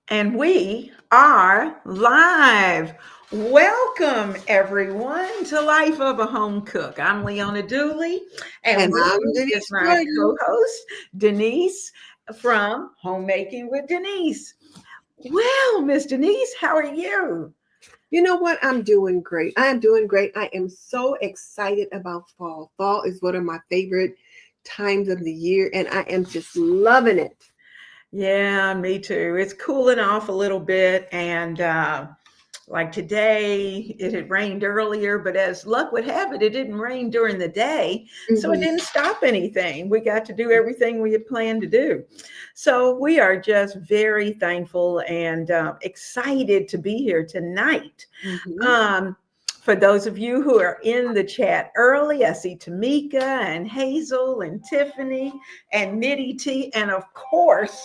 And we are live. Welcome, everyone, to Life of a Home Cook. I'm Leona Dooley, and And with I'm me is Denise my Gordon. co host, Denise from Homemaking with Denise. Well, Miss Denise, how are you? You know what? I'm doing great. I am doing great. I am so excited about fall. Fall is one of my favorite times of the year, and I am just loving it. Yeah, me too. It's cooling off a little bit, and like today, it had rained earlier, but as luck would have it, it didn't rain during the day. So it Mhm. didn't stop anything. We got to do everything we had planned to do. So we are just very thankful and excited to be here tonight. Mhm. Um, for those of you who are in the chat early, I see Tamika and Hazel and Tiffany and Nitty T, and of course,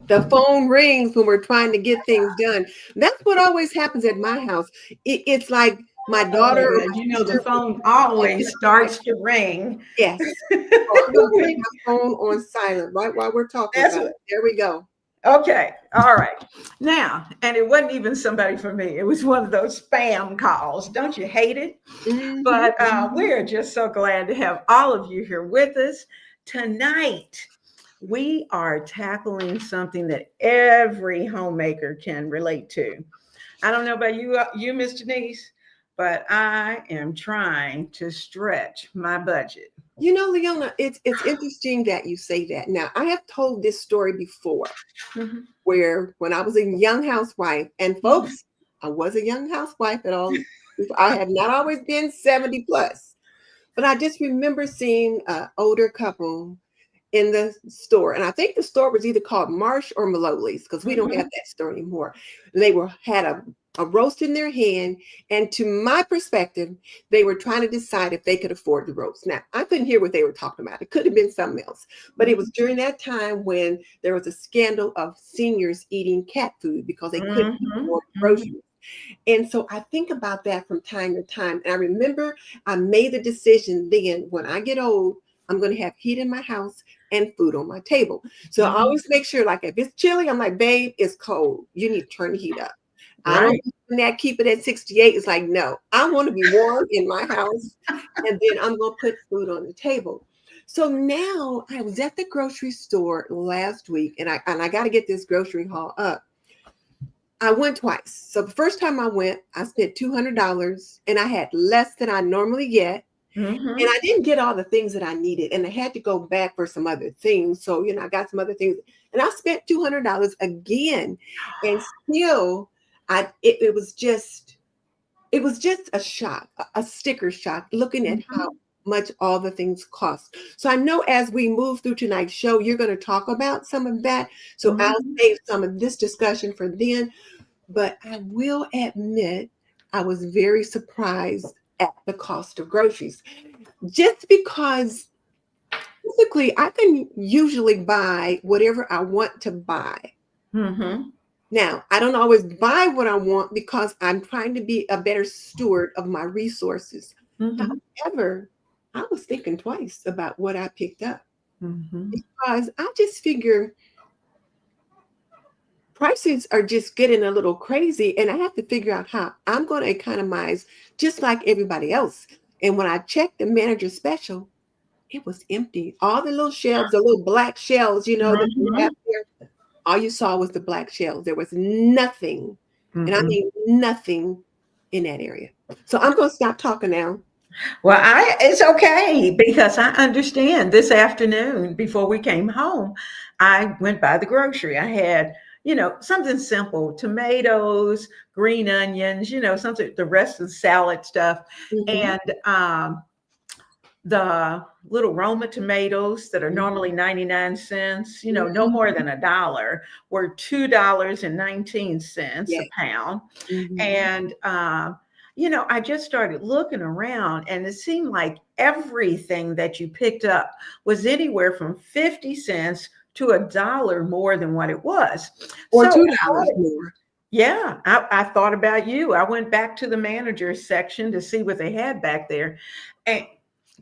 The phone rings when we're trying to get things done. That's what always happens at my house. It's like my daughter or oh, my you know, the sister will phone like, always starts to ring. yes. So I'm going to put my phone on silent right while we're talking That's about what. it. There we go. Okay. All right. Now, and it wasn't even somebody from me. It was one of those spam calls. Don't you hate it? Hmm. But we're just so glad to have all of you here with us tonight. We are tackling something that every homemaker can relate to. I don't know about you, Miss Denise, but I am trying to stretch my budget. You know, Leona, it's interesting that you say that. Now, I have told this story before, Mhm. where when I was a young housewife, and Mhm. folks, I was a young housewife at all. I have not always been 70 plus, but I just remember seeing an older couple in the store, and I think the store was either called Marsh or Maloney's because we don't have Mhm. that store anymore. And they were had a roast in their hand, and to my perspective, they were trying to decide if they could afford the roast. Now, I couldn't hear what they were talking about. It could have been something else, but it was during that time when there was a scandal of seniors eating cat food because they couldn't Mhm. afford Mhm. groceries. And so I think about that from time to time. And I remember I made the decision then when I get old, I'm going to have heat in my house and food on my table. So I Mhm. always make sure, like, if it's chilly, I'm like, babe, it's cold. You need to turn the heat up. I don't Right. keep it at 68. It's like, no, I want to be warm in my house. And then I'm going to put food on the table. So now I was at the grocery store last week, and I got to get this grocery haul up. I went twice. So the first time I went, I spent $200 and I had less than I normally get. And Mhm. I didn't get all the things that I needed. And I had to go back for some other things. So, I got some other things. And I spent $200 again. And still, it was just a shock, a sticker shock, looking at how Mhm. much all the things cost. So I know as we move through tonight's show, you're going to talk about some of that. So I'll Mhm. save some of this discussion for then. But I will admit, I was very surprised at the cost of groceries. Just because typically I can usually buy whatever I want to buy. Mhm. Now, I don't always buy what I want because I'm trying to be a better steward of my resources. Mhm. However, I was thinking twice about what I picked up Mhm. because I just figure prices are just getting a little crazy, and I have to figure out how I'm going to economize just like everybody else. And when I checked the manager special, it was empty. All the little shelves, the little black shelves, that we have Mhm. there, all you saw was the black shelves. There was nothing, and I Mhm. mean nothing in that area. So I'm going to stop talking now. Well, it's okay because I understand. This afternoon, before we came home, I went by the grocery. I had, something simple: tomatoes, green onions, something. The rest of the salad stuff, Hmm. and the little Roma tomatoes that are normally 99 cents, no Hmm. more than $1, were $2.19 a Yes. pound. Hmm. And, I just started looking around and it seemed like everything that you picked up was anywhere from 50 cents to $1 more than what it was. Or So, $2 more. yeah, I thought about you. I went back to the manager's section to see what they had back there, and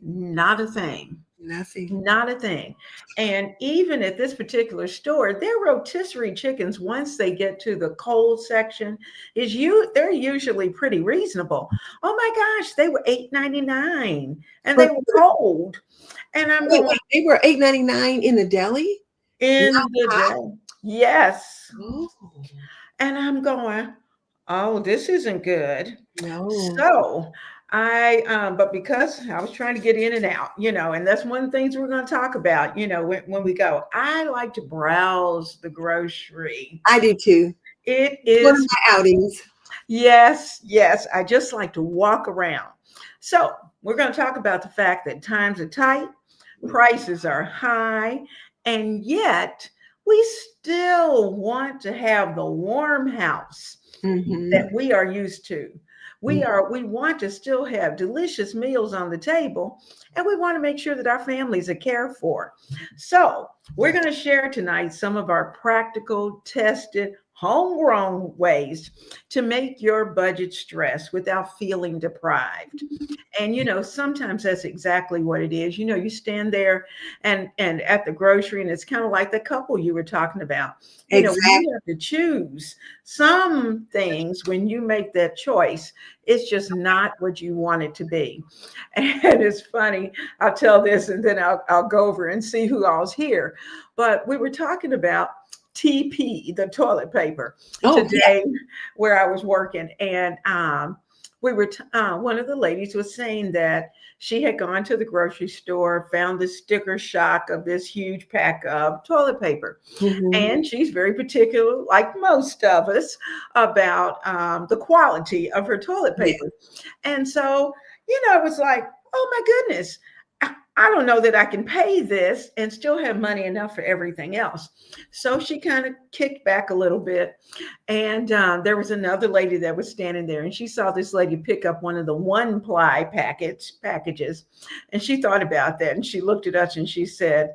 not a thing. Nothing. Not a thing. And even at this particular store, their rotisserie chickens, once they get to the cold section, they're usually pretty reasonable. Oh my gosh, they were $8.99 and they But were cold. And I'm wait, going, wait, they were $8.99 in the deli? in Not the hot? day. Yes. Oh, And I'm going, oh, this isn't good. no. So but because I was trying to get in and out, and that's one of the things we're going to talk about, when we go. I like to browse the grocery. I do too. It One of is, my outings. yes, yes. I just like to walk around. So we're going to talk about the fact that times are tight, prices are high, and yet we still want to have the warm house that Mm-hmm. we are used to. We want to still have delicious meals on the table, and we want to make sure that our families are cared for. So we're going to share tonight some of our practical, tested, homegrown ways to make your budget stress without feeling deprived. And sometimes that's exactly what it is. You stand there and at the grocery, and it's kind of like the couple you were talking about. When Exactly. you have to choose some things, when you make that choice, it's just not what you want it to be. And it's funny. I'll tell this, and then I'll go over and see who all's here. But we were talking about TP, the toilet paper, Oh, yeah. today where I was working, and one of the ladies was saying that she had gone to the grocery store, found the sticker shock of this huge pack of toilet paper. Mm-hmm. And she's very particular, like most of us, about the quality of her toilet Yeah. paper. And so, it was like, oh my goodness, I don't know that I can pay this and still have money enough for everything else. So she kind of kicked back a little bit. And there was another lady that was standing there, and she saw this lady pick up one of the one ply packages. And she thought about that, and she looked at us and she said,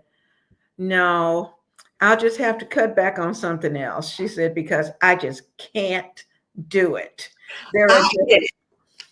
no, I'll just have to cut back on something else. She said, because I just can't do it. There are I just, get it.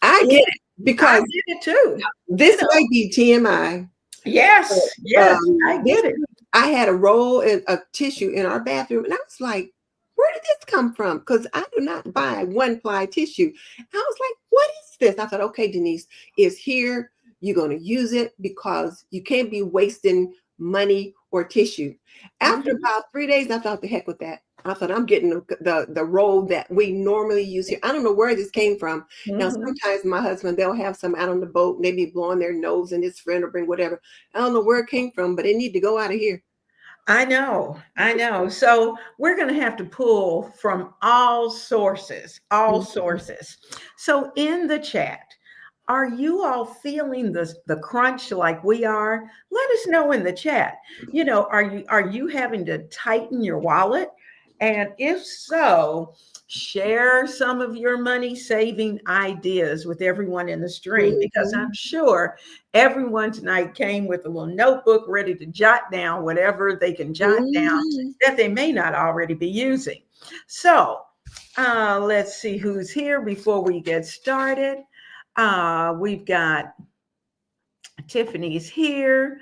I yeah, get it I because get it too. this might be TMI. Yes, yes, I This get it. I had a roll of tissue in our bathroom, and I was like, "Where did this come from?" Because I do not buy one ply tissue. I was like, "What is this?" I thought, "Okay, Denise, it's here. You're going to use it because you can't be wasting money or tissue." After Mhm, about 3 days, I thought, "The heck with that." I thought I'm getting the roll that we normally use here. I don't know where this came from. Now, mhm. sometimes my husband, they'll have some out on the boat and they be blowing their nose, and his friend will bring whatever. I don't know where it came from, but it need to go out of here. I know, I know. So we're going to have to pull from all sources, all Mhm. sources. So in the chat, are you all feeling the crunch like we are? Let us know in the chat. Are you having to tighten your wallet? And if so, share some of your money saving ideas with everyone in the stream, because Mhm. I'm sure everyone tonight came with a little notebook ready to jot down whatever they can jot down Mhm. that they may not already be using. So let's see who's here before we get started. We've got Tiffany's here.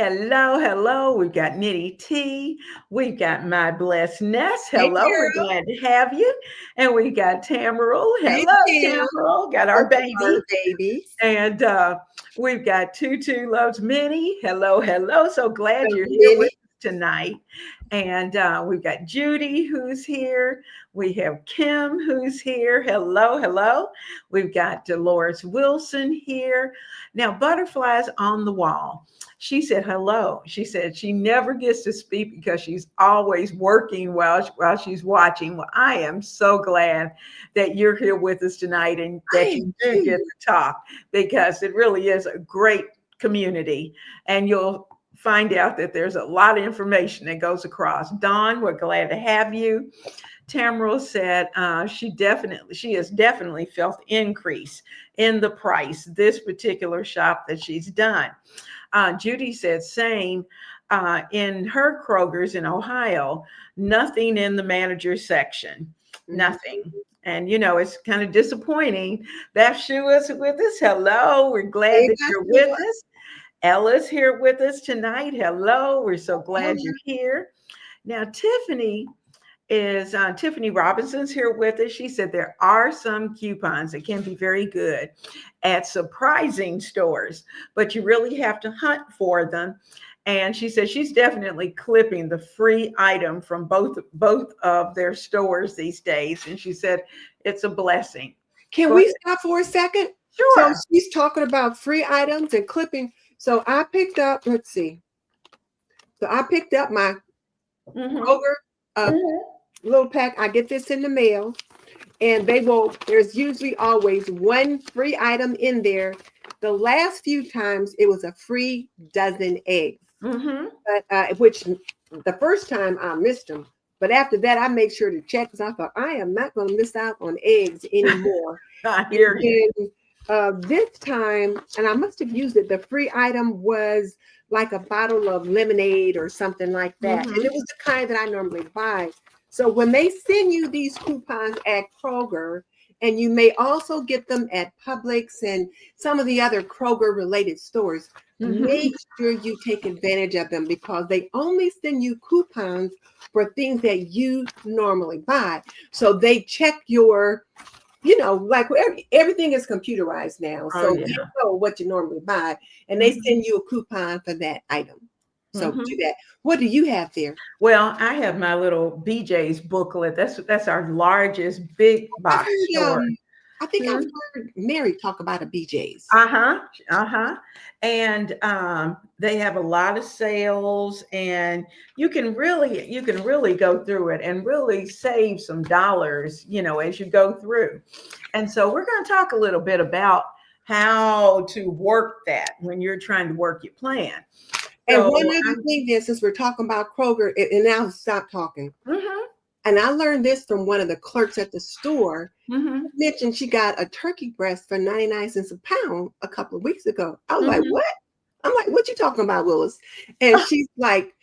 Hello, hello. We've got Nitty T. We've got My Blessed Nest. Hey, Hello, we're girl. glad to have you. And we got Tamaral. Hey, Hello, Tim. Tamaral. Got our Both of our baby. babies. And we've got Tutu Loves Minnie. Hello, hello. So glad So you're here with many. us tonight. And we've got Judy who's here. We have Kim who's here. Hello, hello. We've got Dolores Wilson here. Now, Butterflies on the Wall. She said hello. She said she never gets to speak because she's always working while she's watching. Well, I am so glad that you're here with us tonight and I that am you do get too. to talk, because it really is a great community, and you'll find out that there's a lot of information that goes across. Dawn, we're glad to have you. Tamara said she has definitely felt the increase in the price this particular shop that she's done. Judy said same. In her Kroger's in Ohio, nothing in the manager section, Mhm. nothing. And it's kind of disappointing. That Shoe is with us. Hello, we're glad Hey, that you're with Joshua. us. Ella's here with us tonight. Hello, we're so glad you're here. Now, Tiffany Robinson's here with us. She said there are some coupons that can be very good at surprising stores, but you really have to hunt for them. And she said she's definitely clipping the free item from both of their stores these days. And she said it's a blessing. Can Go we ahead. stop for a second? So Sure. she's talking about free items and clipping. So I picked up, let's see. So I picked up my Hmm. Kroger little pack. I get this in the mail, and there's usually always one free item in there. The last few times it was a free dozen eggs, Hmm. but which the first time I missed them. But after that, I make sure to check because I thought I am not going to miss out on eggs anymore. I And hear you. then this time, and I must have used it, the free item was like a bottle of lemonade or something like that. And Hmm. it was the kind that I normally buy. So when they send you these coupons at Kroger, and you may also get them at Publix and some of the other Kroger related stores, Hmm. make sure you take advantage of them because they only send you coupons for things that you normally buy. So they check your, like everything is computerized now. Oh So they yeah. know what you normally buy and they Hmm. send you a coupon for that item. So do Hmm. that. What do you have there? Well, I have my little BJ's booklet. That's our largest big I've box heard store. I think I've Hmm. heard Mary talk about a BJ's. Uh-huh. Uh-huh. And they have a lot of sales, and you can really go through it and really save some dollars, as you go through. And so we're going to talk a little bit about how to work that when you're trying to work your plan. And So, one other thing is, since we're talking about Kroger, and now stop talking. mhm, And I learned this from one of the clerks at the store. mhm, Mentioned she got a turkey breast for 99 cents a pound a couple of weeks ago. I was like, mhm. what? I'm like, what you talking about, Willis? And she's like,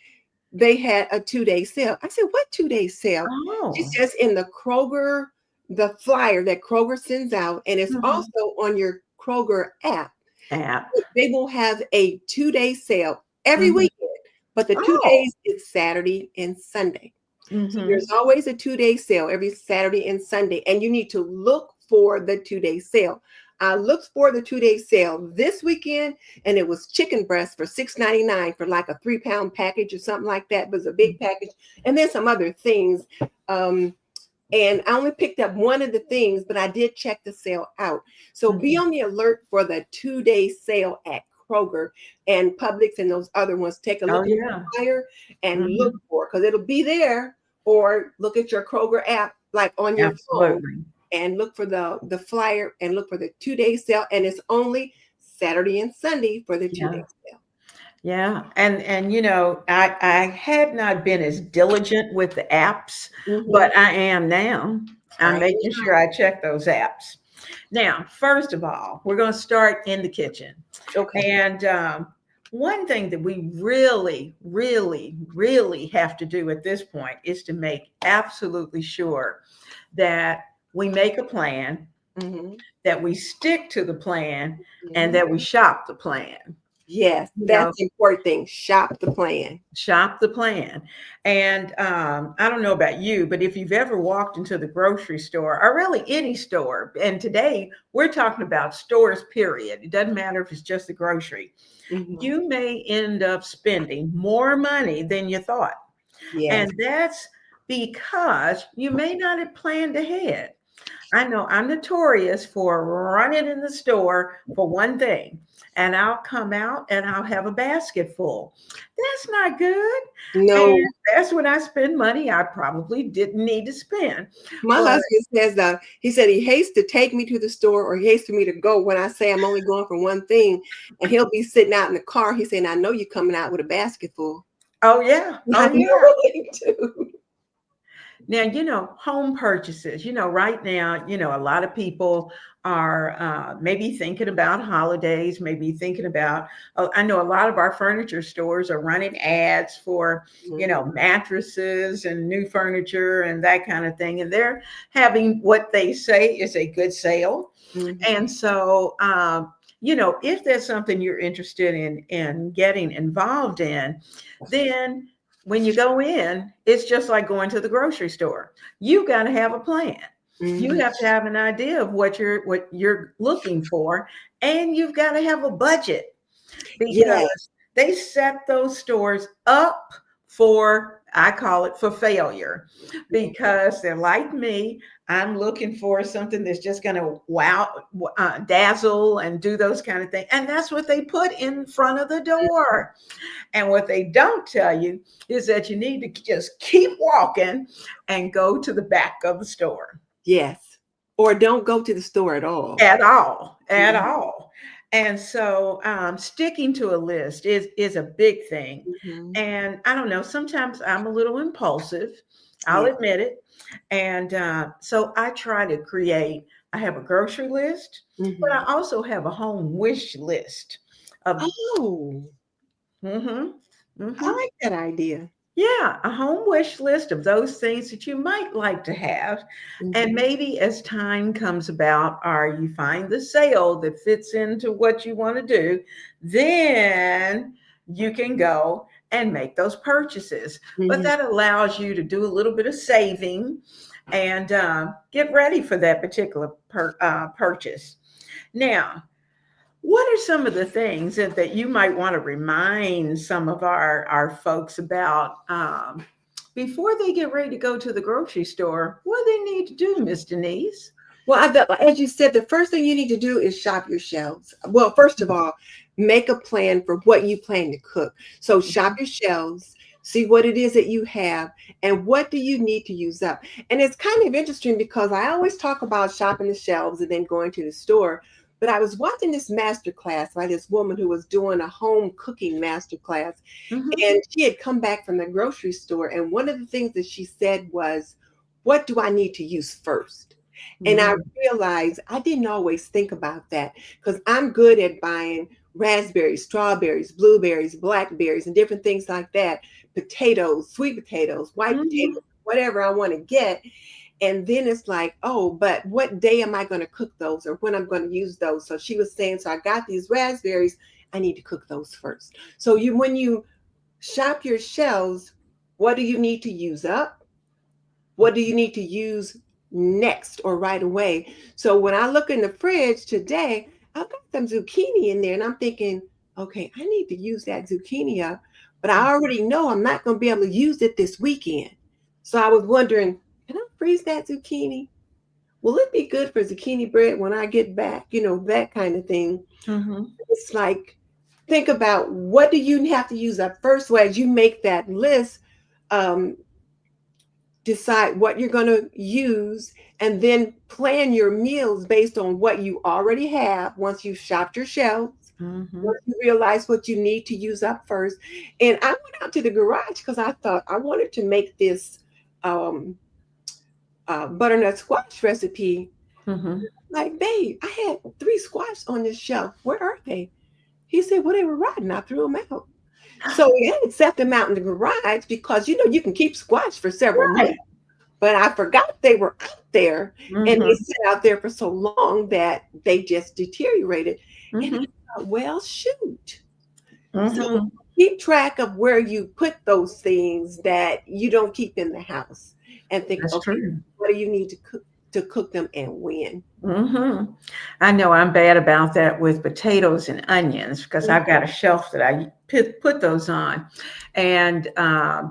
they had a 2-day sale. I said, what 2-day sale? She Oh. says in the Kroger, the flyer that Kroger sends out, and it's Mhm. also on your Kroger app. App. They will have a 2-day sale every Mhm. weekend, but the two Oh. days is Saturday and Sunday. So there's Mhm. always a 2-day sale every Saturday and Sunday, and you need to look for the 2-day sale. I looked for the 2-day sale this weekend, and it was chicken breast for $6.99 for like a 3-pound package or something like that. It was a big package, and then some other things. Um, and I only picked up one of the things, but I did check the sale out. So be Mhm. on the alert for the 2-day sale at Kroger and Publix and those other ones. Take a Oh, look at the yeah. flyer and look Mhm. for it because it'll be there. Or look at your Kroger app, like on your phone, Absolutely. and look for the flyer and look for the 2-day sale. And it's only Saturday and Sunday for the 2-day Yeah. sale. Yeah. And I had not been as diligent with the apps, Mm-hmm. but I am now. I'm I making sure I check those apps. Now, first of all, we're going to start in the kitchen. Okay. And one thing that we really, really, really have to do at this point is to make absolutely sure that we make a plan, Mm-hmm. that we stick to the plan, and Mm-hmm. that we shop the plan. Yes, You that's know, the important thing. Shop the plan. shop the plan. And I don't know about you, but if you've ever walked into the grocery store or really any store, and today we're talking about stores, period. It doesn't matter if it's just the grocery, Mm-hmm. you may end up spending more money than you thought. Yes. And that's because you may not have planned ahead. I know I'm notorious for running in the store for one thing, and I'll come out and I'll have a basket full. That's not good. And No, that's when I spend money I probably didn't need to spend. my But husband says that he said he hates to take me to the store or he hates for me to go when I say I'm only going for one thing. And he'll be sitting out in the car. He's saying, I know you're coming out with a basket full. oh yeah, I oh know yeah. it too. Now, home purchases, right now, a lot of people are maybe thinking about holidays, maybe thinking about, I know a lot of our furniture stores are running ads for, Mhm. mattresses and new furniture and that kind of thing. And they're having what they say is a good sale. Mhm. And so if there's something you're interested in getting involved in, then when you go in, it's just like going to the grocery store. You got to have a plan. You Mhm. have to have an idea of what you're looking for, and you've got to have a budget Yeah. because they set those stores up for, I call it, for failure, because they're like me. I'm looking for something that's just going to dazzle and do those kind of things. And that's what they put in front of the door. And what they don't tell you is that you need to just keep walking and go to the back of the store. Yes. Or don't go to the store at all. At Mhm. all. And so sticking to a list is a big thing. Mhm. And I don't know, sometimes I'm a little impulsive, I'll Yeah. admit it. And so I try to I have a grocery list, but I Mhm. also have a home wish list of, Oh, hmm I hmm like that idea. yeah, a home wish list of those things that you might like to have. And Mhm. maybe as time comes about, or you find the sale that fits into what you want to do, then you can go and make those purchases. But Mhm. that allows you to do a little bit of saving and get ready for that particular purchase. Now, what are some of the things that you might want to remind some of our folks about before they get ready to go to the grocery store? What do they need to do, Miss Denise? Well, as you said, the first thing you need to do is shop your shelves. Well, first of all, make a plan for what you plan to cook. So shop Mhm, your shelves, see what it is that you have, and what do you need to use up. And it's kind of interesting because I always talk about shopping the shelves and then going to the store. But I was watching this master class by this woman who was doing a home cooking master class, mhm, and she had come back from the grocery store. And one of the things that she said was, what do I need to use first? And I mhm, realized I didn't always think about that because I'm good at buying raspberries, strawberries, blueberries, blackberries, and different things like that, potatoes, sweet potatoes, white mhm. potatoes, whatever I want to get. And then it's like, oh, but what day am I going to cook those or when I'm going to use those? So she was saying, so I got these raspberries. I need to cook those first. So when you shop your shelves, what do you need to use up? What do you need to use next or right away? So when I look in the fridge today, I've got some zucchini in there and I'm thinking, okay, I need to use that zucchini up, but I already know I'm not going to be able to use it this weekend. So I was wondering, can I freeze that zucchini? Will it be good for zucchini bread when I get back? That kind of thing. Mhm. It's like, think about what do you have to use up first. So as you make that list, um, decide what you're going to use, and then plan your meals based on what you already have once you've shopped your shelves, Mhm. once you realize what you need to use up first. And I went out to the garage because I thought I wanted to make this um, butternut squash recipe. Mhm. Like, babe, I had 3 squash on this shelf. Where are they? He said, well, they were rotten. I threw them out. So we had to set them out in the garage because you can keep squash for several months. Right. But I forgot they were out there, and they Mhm. sat out there for so long that they just deteriorated. And I Mhm. thought, well, shoot. So Mhm. keep track of where you put those things that you don't keep in the house, and think, That's okay, true. what do you need to cook them and when? Mhm. I know I'm bad about that with potatoes and onions because I've got a shelf that I put those on, and I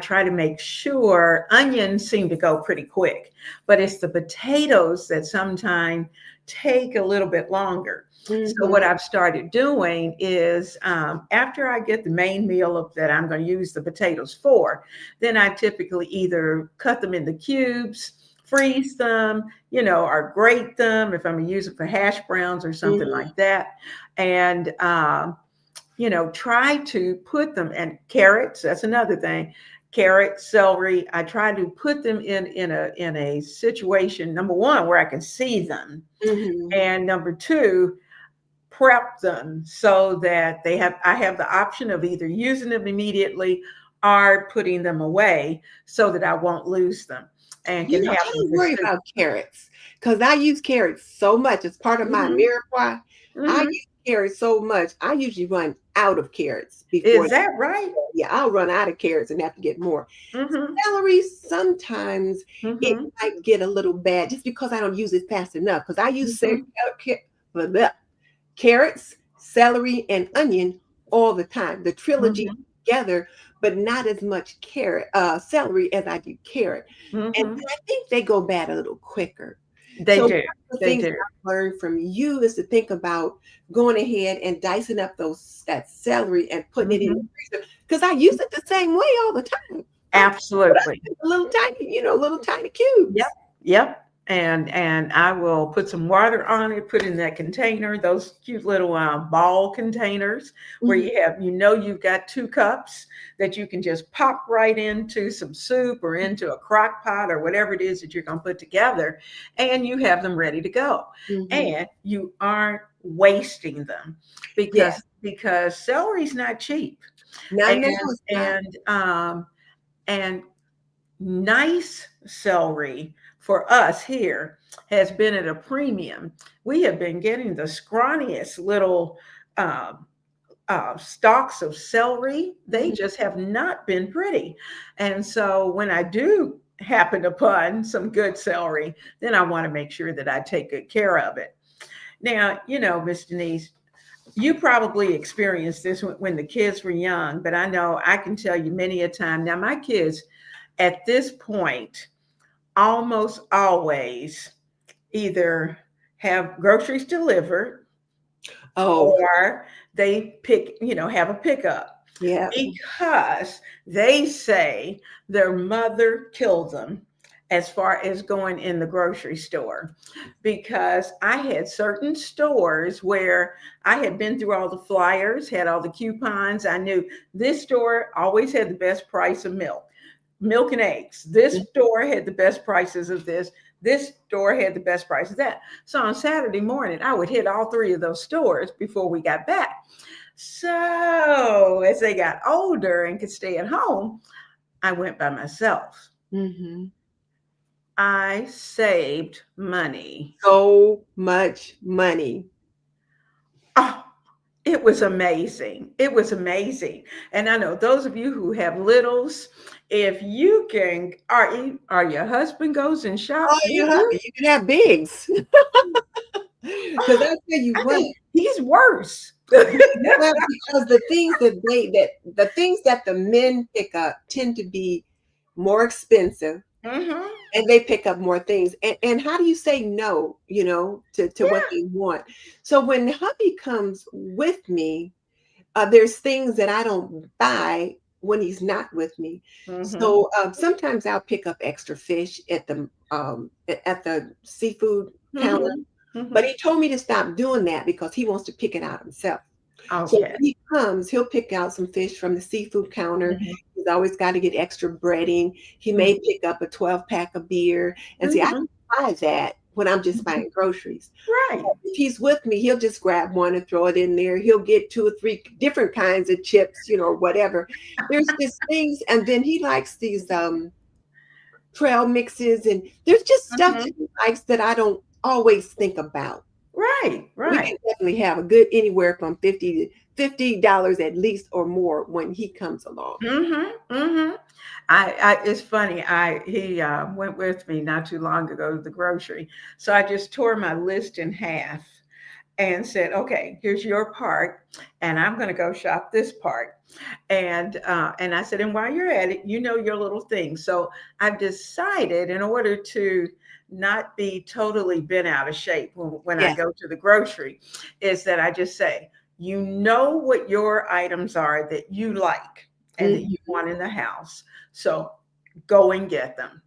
try to make sure onions seem to go pretty quick, but it's the potatoes that sometimes take a little bit longer. So Mm-hmm. what I've started doing is after I get the main meal that I'm going to use the potatoes for, then I typically either cut them into cubes, freeze them, or grate them if I'm gonna use it for hash browns or something Mm-hmm. like that. And try to put them, and carrots, that's another thing. Carrots, celery, I try to put them in a situation, number one, where I can see them. Mm-hmm. And number two, prep them so that I have the option of either using them immediately are putting them away so that I won't lose them and can I have them don't for worry soup. about carrots because I use carrots so much. It's part of my Hmm. mirepoix. I Hmm. use carrots so much. I usually run out of carrots before. Is that right? Yeah, I'll run out of carrots and have to get more. Hmm. Celery, sometimes it Hmm. might get a little bad just because I don't use it fast enough. Because I use Hmm. blah, blah, carrots, celery, and onion all the time. The trilogy Hmm. together, but not as much celery as I do carrot. And Hmm. I think they go bad a little quicker. They So one do. of the They things do. I've learned from you is to think about going ahead and dicing up that celery and putting it in the Hmm. freezer because I use it the same way all the time. I put it Absolutely. in little tiny Yep. cubes. Yep. And I will put some water on it, put in that container, those cute little ball containers where Mhm. you've got 2 cups that you can just pop right into some soup or into a crock pot or whatever it is that you're going to put together, and you have them ready to go. Mhm. And you aren't wasting them Yeah. because celery's not cheap. Now, And it's not. and nice celery for us here has been at a premium. We have been getting the scrawniest little uh, stalks of celery. They Mhm. just have not been pretty. And so when I do happen upon some good celery, then I want to make sure that I take good care of it. Now, Miss Denise, you probably experienced this when the kids were young, but I know I can tell you many a time. Now, my kids at this point almost always either have groceries delivered Oh, or they have a pickup yeah. because they say their mother killed them as far as going in the grocery store. Because I had certain stores where I had been through all the flyers, had all the coupons. I knew this store always had the best price of milk and eggs. This store had the best prices of this. This store had the best price of that. So on Saturday morning, I would hit all 3 of those stores before we got back. So as they got older and could stay at home, I went by myself. Hmm. I saved money. So much money. Oh, it was amazing. It was amazing. And I know those of you who have littles, if you can, or your husband goes and Oh, shops you with have you, you can have bigs. Because I oh, tell you I what, think he's worse. well, because the things that the men pick up tend to be more expensive Hmm. and they pick up more things. And how do you say no, to what Yeah. they want? So when hubby comes with me, there's things that I don't buy when he's not with me. Hmm. So sometimes I'll pick up extra fish at the seafood counter. Hmm. But Hmm. he told me to stop doing that because he wants to pick it out himself. So Okay. when he comes, he'll pick out some fish from the seafood counter. Hmm. He's always got to get extra breading. He may pick up a 12 pack of beer. And see, I Hmm. don't buy that when I'm just buying groceries. Right. If he's with me, he'll just grab one and throw it in there. He'll get 2 or 3 different kinds of chips, whatever. There's just things, and then he likes these trail mixes, and there's just stuff that Hmm. he likes that I don't always think about. Right. We Right. can definitely have a good anywhere from $50 at least or more when he comes along. Hmm. Hmm. It's funny. He went with me not too long ago to the grocery, so I just tore my list in half and said, "Okay, here's your part, and I'm going to go shop this part." And I said, "And while you're at it, you know your little thing." So I've decided, in order to not be totally bent out of shape when I Yes. go to the grocery, is that I just say, "You know what your items are that you like and that Mhm. you want in the house, so go and get them."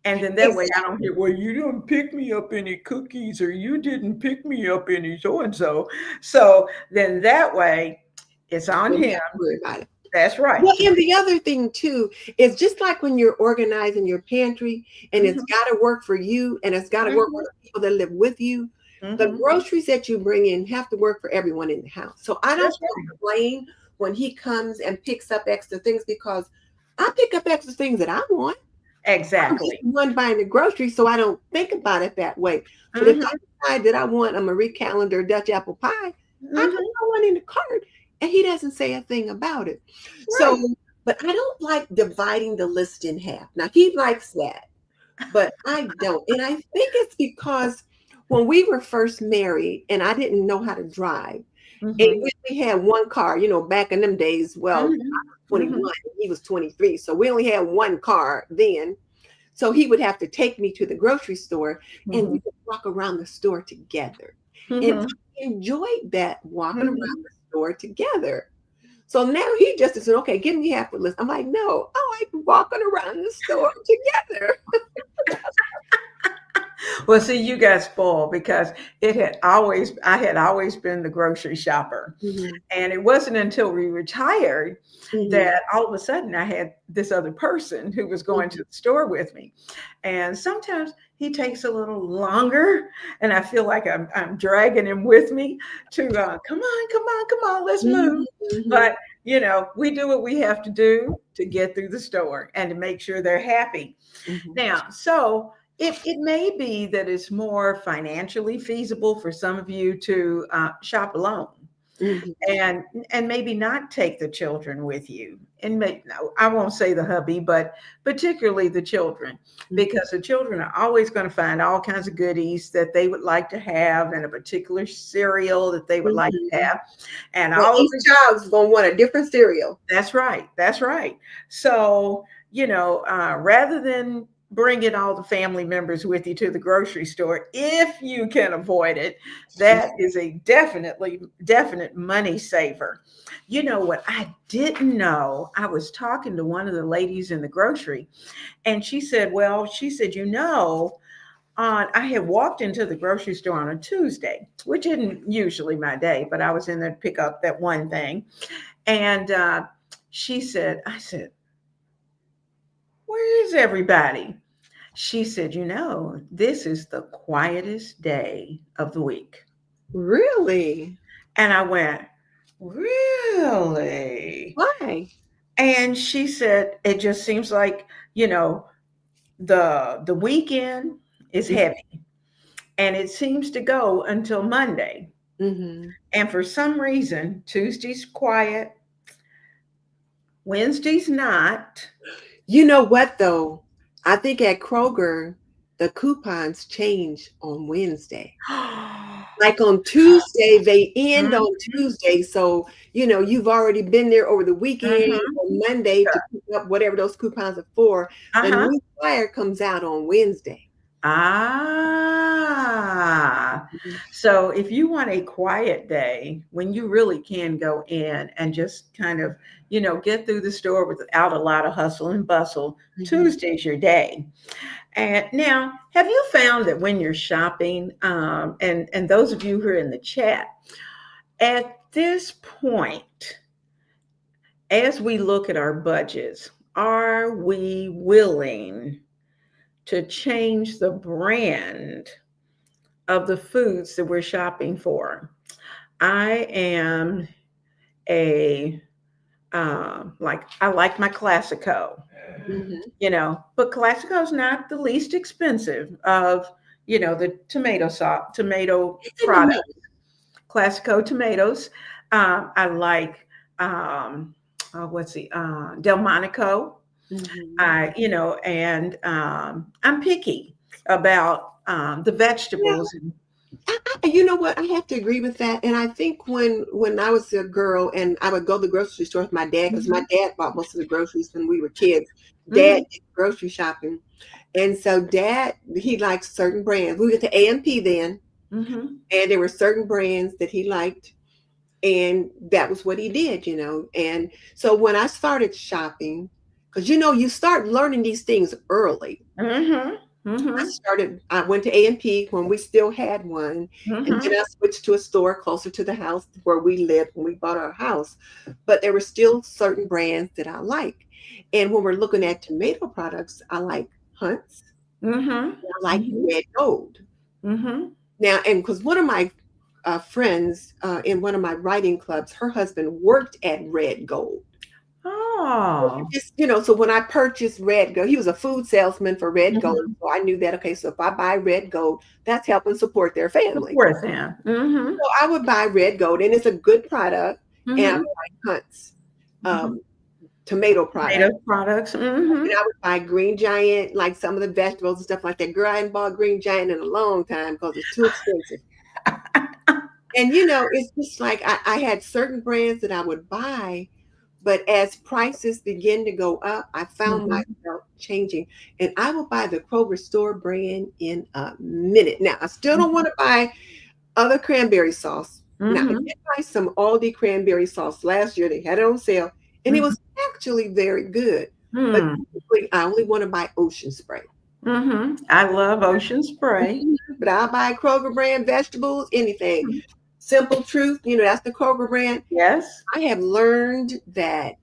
And then that way I don't Exactly. hear, well, you didn't pick me up any cookies or you didn't pick me up any so and so. So then that way it's on Don't him. have to worry about it. That's right. Well, and the other thing too is just like when you're organizing your pantry and it's Hmm. got to work for you and it's got to work for Hmm. the people that live with you. The Hmm. groceries that you bring in have to work for everyone in the house. So I don't That's feel right. complain when he comes and picks up extra things because I pick up extra things that I want. I'm just Exactly. the one buying the groceries, so I don't think about it that way. But if I Hmm. decide that I want a Marie Callender Dutch apple pie, I put Hmm. one in the cart, and he doesn't say a thing about it. So, Right. but I don't like dividing the list in half. Now he likes that, but I don't, and I think it's because when we were first married, and I didn't know how to drive, and Hmm. we only had one car. Back in them days. Well, Hmm. 21, he was 23, so we only had one car then. So he would have to take me to the grocery store and Hmm. we would walk around the store together. And Hmm. I enjoyed that walking around Hmm. the store together. So now he just said, okay, give me half a list. I'm like, no, I like walking around the store together. Well, see, you got spoiled because I had always been the grocery shopper. Hmm. And it wasn't until we retired Hmm. that all of a sudden I had this other person who was going to Hmm. the store with me. And sometimes he takes a little longer, and I feel like I'm dragging him with me to come on, come on, come on, let's Hmm. move. Hmm. But, we do what we have to do to get through the store and to make sure they're happy. Hmm. Now, so it may be that it's more financially feasible for some of you to shop alone Hmm. and maybe not take the children with you, and no, I won't say the hubby, but particularly the children, because the children are always going to find all kinds of goodies that they would like to have and a particular cereal that they would like to Hmm. have, and And all of each the child's gonna want a different cereal. that's right. That's right. So, rather than bringing all the family members with you to the grocery store, if you can avoid it, that is a definite money saver. You know what I didn't know? I was talking to one of the ladies in the grocery, and she said, I had walked into the grocery store on a Tuesday, which isn't usually my day, but I was in there to pick up that one thing. And I said, where is everybody? She said, this is the quietest day of the week. Really? And I went, really? Why? And she said, it just seems like, the weekend is heavy and it seems to go until Monday. Mm-hmm. And for some reason, Tuesday's quiet, Wednesday's not. You know what though? I think at Kroger, the coupons change on Wednesday. Like on Tuesday, they end Mhm, on Tuesday. So, you've already been there over the weekend mhm. or Monday to pick up whatever those coupons are for. The Uh-huh. new flyer comes out on Wednesday. Ah. Mhm. So if you want a quiet day when you really can go in and just kind of, get through the store without a lot of hustle and bustle, Mhm. Tuesday's your day. And now, have you found that when you're shopping, and those of you who are in the chat, at this point, as we look at our budgets, are we willing to change the brand of the foods that we're shopping for? I am a I like my Classico, Mhm. but Classico is not the least expensive of the tomato It's in the product. middle. Classico tomatoes. I like what's the Delmonico. Mhm. And I'm picky about the vegetables. You know what? I have to agree with that. And I think when I was a girl and I would go to the grocery store with my dad, because my Mhm, dad bought most of the groceries when we were kids. Dad mhm, did grocery shopping. And so dad, he liked certain brands. We went to A&P then, mhm, and there were certain brands that he liked. And that was what he did. And so when I started shopping, because you start learning these things early. mhm, mhm, I went to A&P when we still had one, and then mhm, I switched to a store closer to the house where we lived when we bought our house. But there were still certain brands that I like. And when we're looking at tomato products, I like Hunt's, mhm, I like mhm, Red Gold. mhm. Now, and because one of my friends in one of my writing clubs, her husband worked at Red Gold. Oh. Just, so when I purchased Red Gold, he was a food salesman for Red Gold. Mhm. So I knew that, okay, so if I buy Red Gold, that's helping support their family. Support them. Mhm. So I would buy Red Gold, and it's a good product. And I would Mhm. buy Hunt's Mhm. um, tomato product. Tomato products. And Mhm. I would buy Green Giant, like some of the vegetables and stuff like that. Girl, I hadn't bought Green Giant in a long time because it's too expensive. And it's just like I had certain brands that I would buy, but as prices begin to go up, I found Mhm. myself changing. And I will buy the Kroger store brand in a minute. Now, I still don't want to buy other cranberry sauce. Now, I Mhm. did buy some Aldi cranberry sauce last year. They had it on sale, and it Mhm. was actually very good. But Mhm. typically, I only want to buy ocean spray. Mhm. I love Ocean Spray. But I'll buy Kroger brand vegetables, anything. Mhm. Simple Truth, that's the Kroger brand. Yes. I have learned that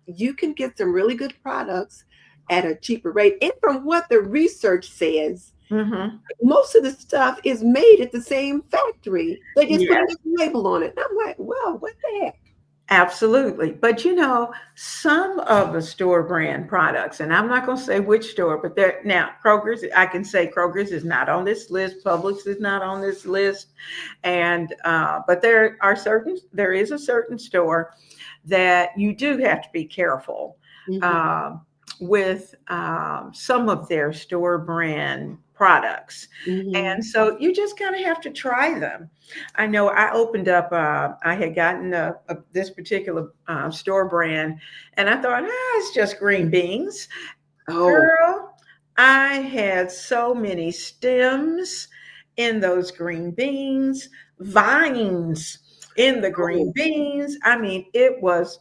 you can get some really good products at a cheaper rate. And from what the research says, Mhm. most of the stuff is made at the same factory. They just put a Yes. different label on it. And I'm like, well, what the heck? Absolutely. But some of the store brand products, and I'm not going to say which store, but there now Kroger's, I can say Kroger's is not on this list, Publix is not on this list. And but there is a certain store that you do have to be careful Mhm, um, with some of their store brand products. mhm. And so you just kind of have to try them. I know I opened up, I had gotten this particular store brand, and I thought, it's just green beans. Oh, Girl, I had so many stems in those green beans, vines in the green oh. beans. I mean, it was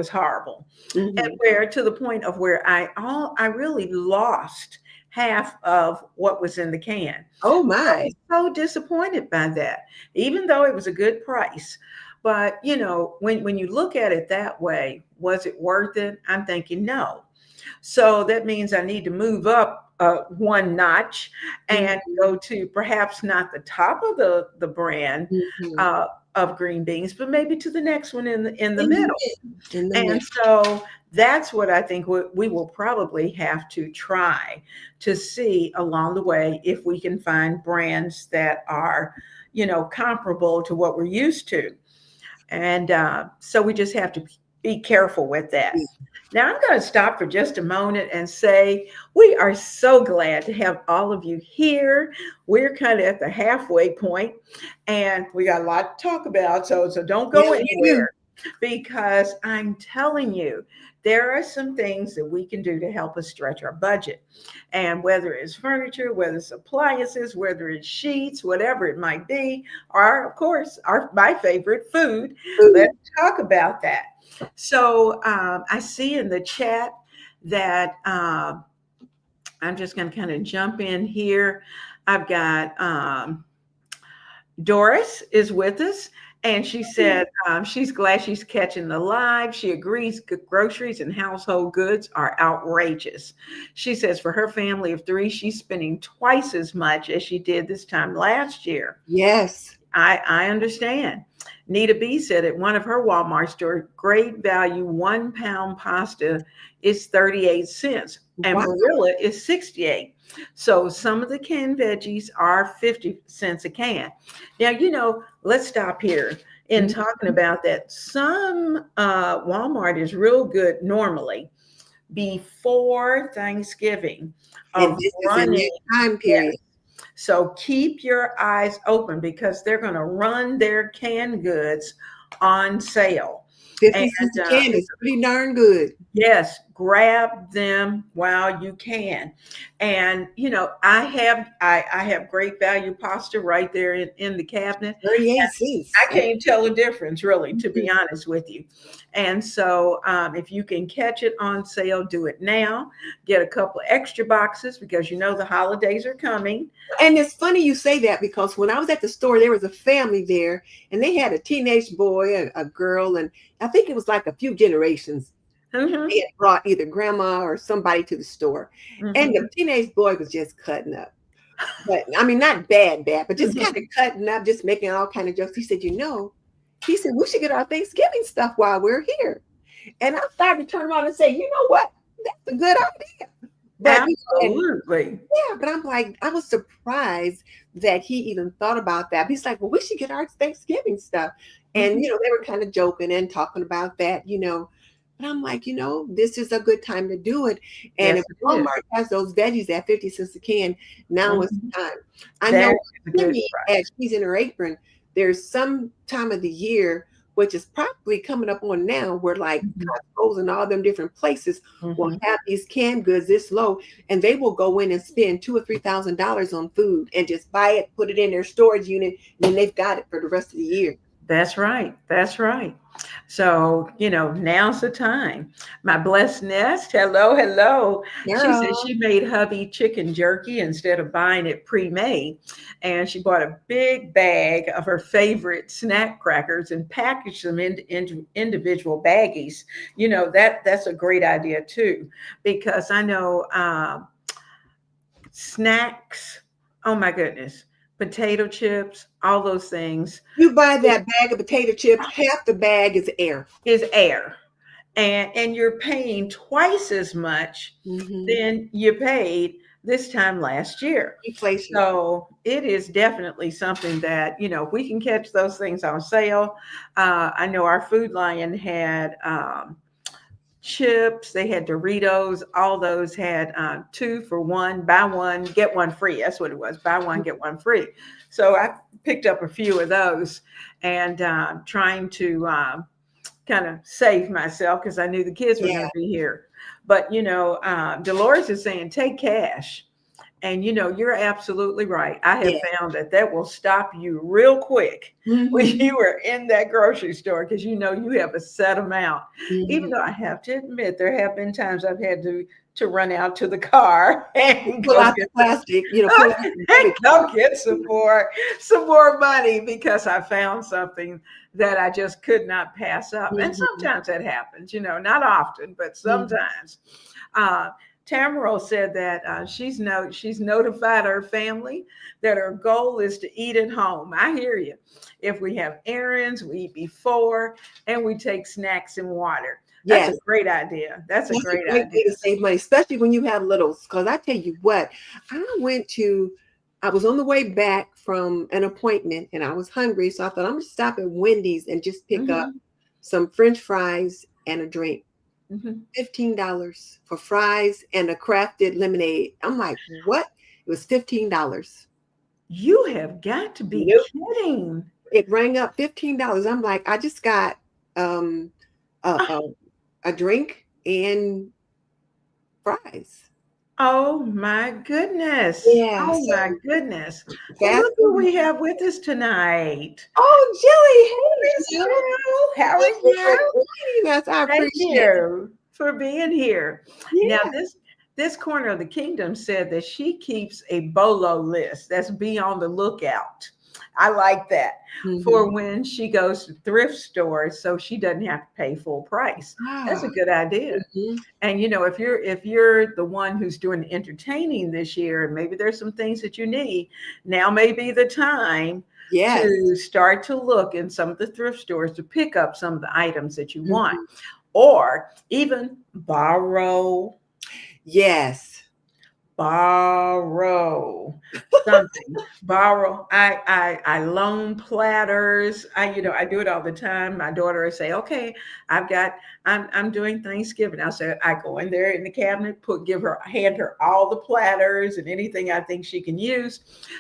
horrible. And Mhm. where to the point of where I really lost half of what was in the can. Oh I my. was so disappointed by that, even though it was a good price. But when you look at it that way, was it worth it? I'm thinking no. So that means I need to move up one notch and Mhm, go to perhaps not the top of the brand mhm. uh, of green beans, but maybe to the next one in the In the middle. mid, in the And mid. so that's what I think we will probably have to try to see along the way if we can find brands that are, comparable to what we're used to. And so we just have to be careful with that. Now, I'm going to stop for just a moment and say we are so glad to have all of you here. We're kind of at the halfway point, and we got a lot to talk about. So don't Yeah, go we do. anywhere because I'm telling you, there are some things that we can do to help us stretch our budget. And whether it's furniture, whether it's appliances, whether it's sheets, whatever it might be, or of course, my favorite food. Food. Let's talk about that. So I see in the chat that I'm just going to kind of jump in here. I've got Doris is with us, and she said she's glad she's catching the live. She agrees groceries and household goods are outrageous. She says for her family of three, she's spending twice as much as she did this time last year. Yes. I understand. Nita B said at one of her Walmart stores, great value 1 pound pasta is 38 cents and Wow. Barilla is 68. So some of the canned veggies are 50 cents a can. Now, let's stop here in Mhm. talking about that. Some Walmart is real good normally before Thanksgiving And of this is in running. that time Yes. period. So keep your eyes open because they're going to run their canned goods on sale. And 50 cents a can is pretty darn good. yes, grab them while you can. And I have great value pasta right there in the cabinet. 38 cents. I can't tell the difference, really, to be honest with you. And so, if you can catch it on sale, do it now. Get a couple extra boxes because the holidays are coming. And it's funny you say that because when I was at the store, there was a family there and they had a teenage boy, a girl, and I think it was like a few generations. They Hmm. had brought either grandma or somebody to the store. And the Hmm. teenage boy was just cutting up. But I mean, not bad, but just kind of cutting up, just making all kind of jokes. He said, he said, we should get our Thanksgiving stuff while we're here. And I started to turn around and say, you know what? That's a good idea. But and Absolutely. yeah, but I'm like, I was surprised that he even thought about that. He's like, well, we should get our Thanksgiving stuff. And, Mhm. they were kind of joking and talking about that, But I'm like, this is a good time to do it. And Yes, if it is. Walmart has those veggies at 50 cents a can, now is Mhm. the time. I That know is a good Kimmy, price. as she's in her apron, there's some time of the year, which is probably coming up on now, where like Mhm. Costco's and all them different places will Mhm. have these canned goods this low, and they will go in and spend $2,000 or $3,000 on food and just buy it, put it in their storage unit, and then they've got it for the rest of the year. That's right. That's right. So, now's the time. My blessed nest, hello, hello. She said Girl, she made hubby chicken jerky instead of buying it pre-made. And she bought a big bag of her favorite snack crackers and packaged them into individual baggies. That's a great idea too, because I know snacks, oh my goodness, potato chips, all those things you buy that bag of potato chips, half the bag is air. is air. And you're paying twice as much Hmm. than you paid this time last year. Inflation. So it is definitely something that, if we can catch those things on sale. I know our Food Lion had chips, they had Doritos, all those had 2 for 1, buy one, get one free. That's what it was, buy one, get one free. So I picked up a few of those and trying to kind of save myself because I knew the kids were going Yeah. to be here. But Dolores is saying take cash, and you're absolutely right. I have Yeah. found that will stop you real quick when Hmm. you are in that grocery store because you have a set amount. Even though Hmm. I have to admit there have been times I've had to run out to the car and Pull go out the get plastic, pull out the debit go card. get some more money because I found something that I just could not pass up. And Hmm. sometimes that happens, not often, but Hmm. sometimes. Uh, Tamara said that she's notified her family that her goal is to eat at home. I hear you. If we have errands, we eat before, and we take snacks and water. That's a Yes. great idea. That's a That's a great great way idea. to save money, especially when you have littles. Because I tell you what, I was on the way back from an appointment and I was hungry. So I thought I'm going to stop at Wendy's and just pick up Hmm. some French fries and a drink. Hmm. $15 for fries and a crafted lemonade. I'm like, what? It was $15. You have got to be Nope. kidding. It rang up $15. I'm like, I just got um, a, a, a drink and fries. Oh my goodness. Yeah. Oh So my goodness. Well, fast look who food. we have with us tonight. Oh, Jilly, hey, Miss Jill. Jill, how are Thank you for you? joining us. I Thank appreciate it. you for being here. Now, Yeah. this corner of the kingdom said that she keeps a bolo list. That's be on the lookout. I like that Hmm. for when she goes to thrift stores, so she doesn't have to pay full price. That's Ah. a good idea. Hmm. And if you're the one who's doing the entertaining this year, and maybe there's some things that you need, now may be the time Yes. to start to look in some of the thrift stores to pick up some of the items that you want, Hmm. or even Yes. borrow something. Borrow. I loan platters. I do it all the time. My daughter will say, okay, I'm doing Thanksgiving. I say I go in there in the cabinet, hand her all the platters and anything I think she can use,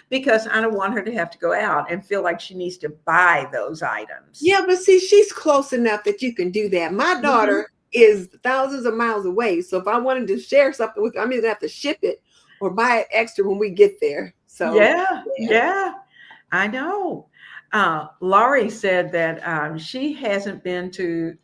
because I don't want her to have to go out and feel like she needs to buy those items. Yeah, but see, she's close enough that you can do that. My Mhm. daughter is thousands of miles away. So if I wanted to share something with her, I'm either have to ship it or buy it extra when we get there. So Yeah, yeah. yeah. I know. Laurie said that she hasn't been to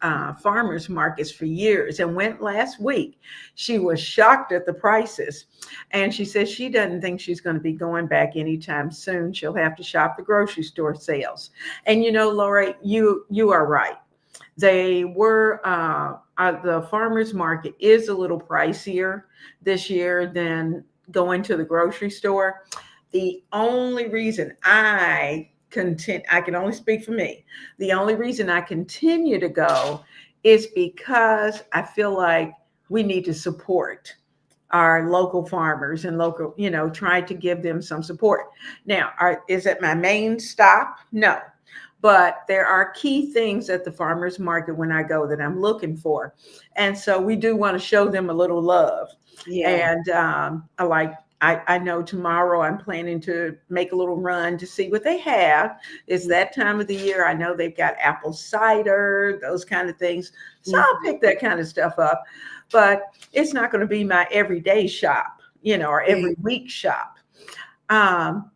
farmers markets for years and went last week. She was shocked at the prices. And she says she doesn't think she's going to be going back anytime soon. She'll have to shop the grocery store sales. And Laurie, you are right. The farmers market is a little pricier this year than going to the grocery store. The only reason I can only speak for me. The only reason I continue to go It's because I feel like we need to support our local farmers and local, try to give them some support. Now, is it my main stop? No. But there are key things at the farmers market when I go that I'm looking for. And so we do want to show them a little love. Yeah. And I know tomorrow I'm planning to make a little run to see what they have. It's that time of the year. I know they've got apple cider, those kind of things. So I'll Mhm. pick that kind of stuff up. But it's not going to be my everyday shop, or Yeah. every week shop. Um,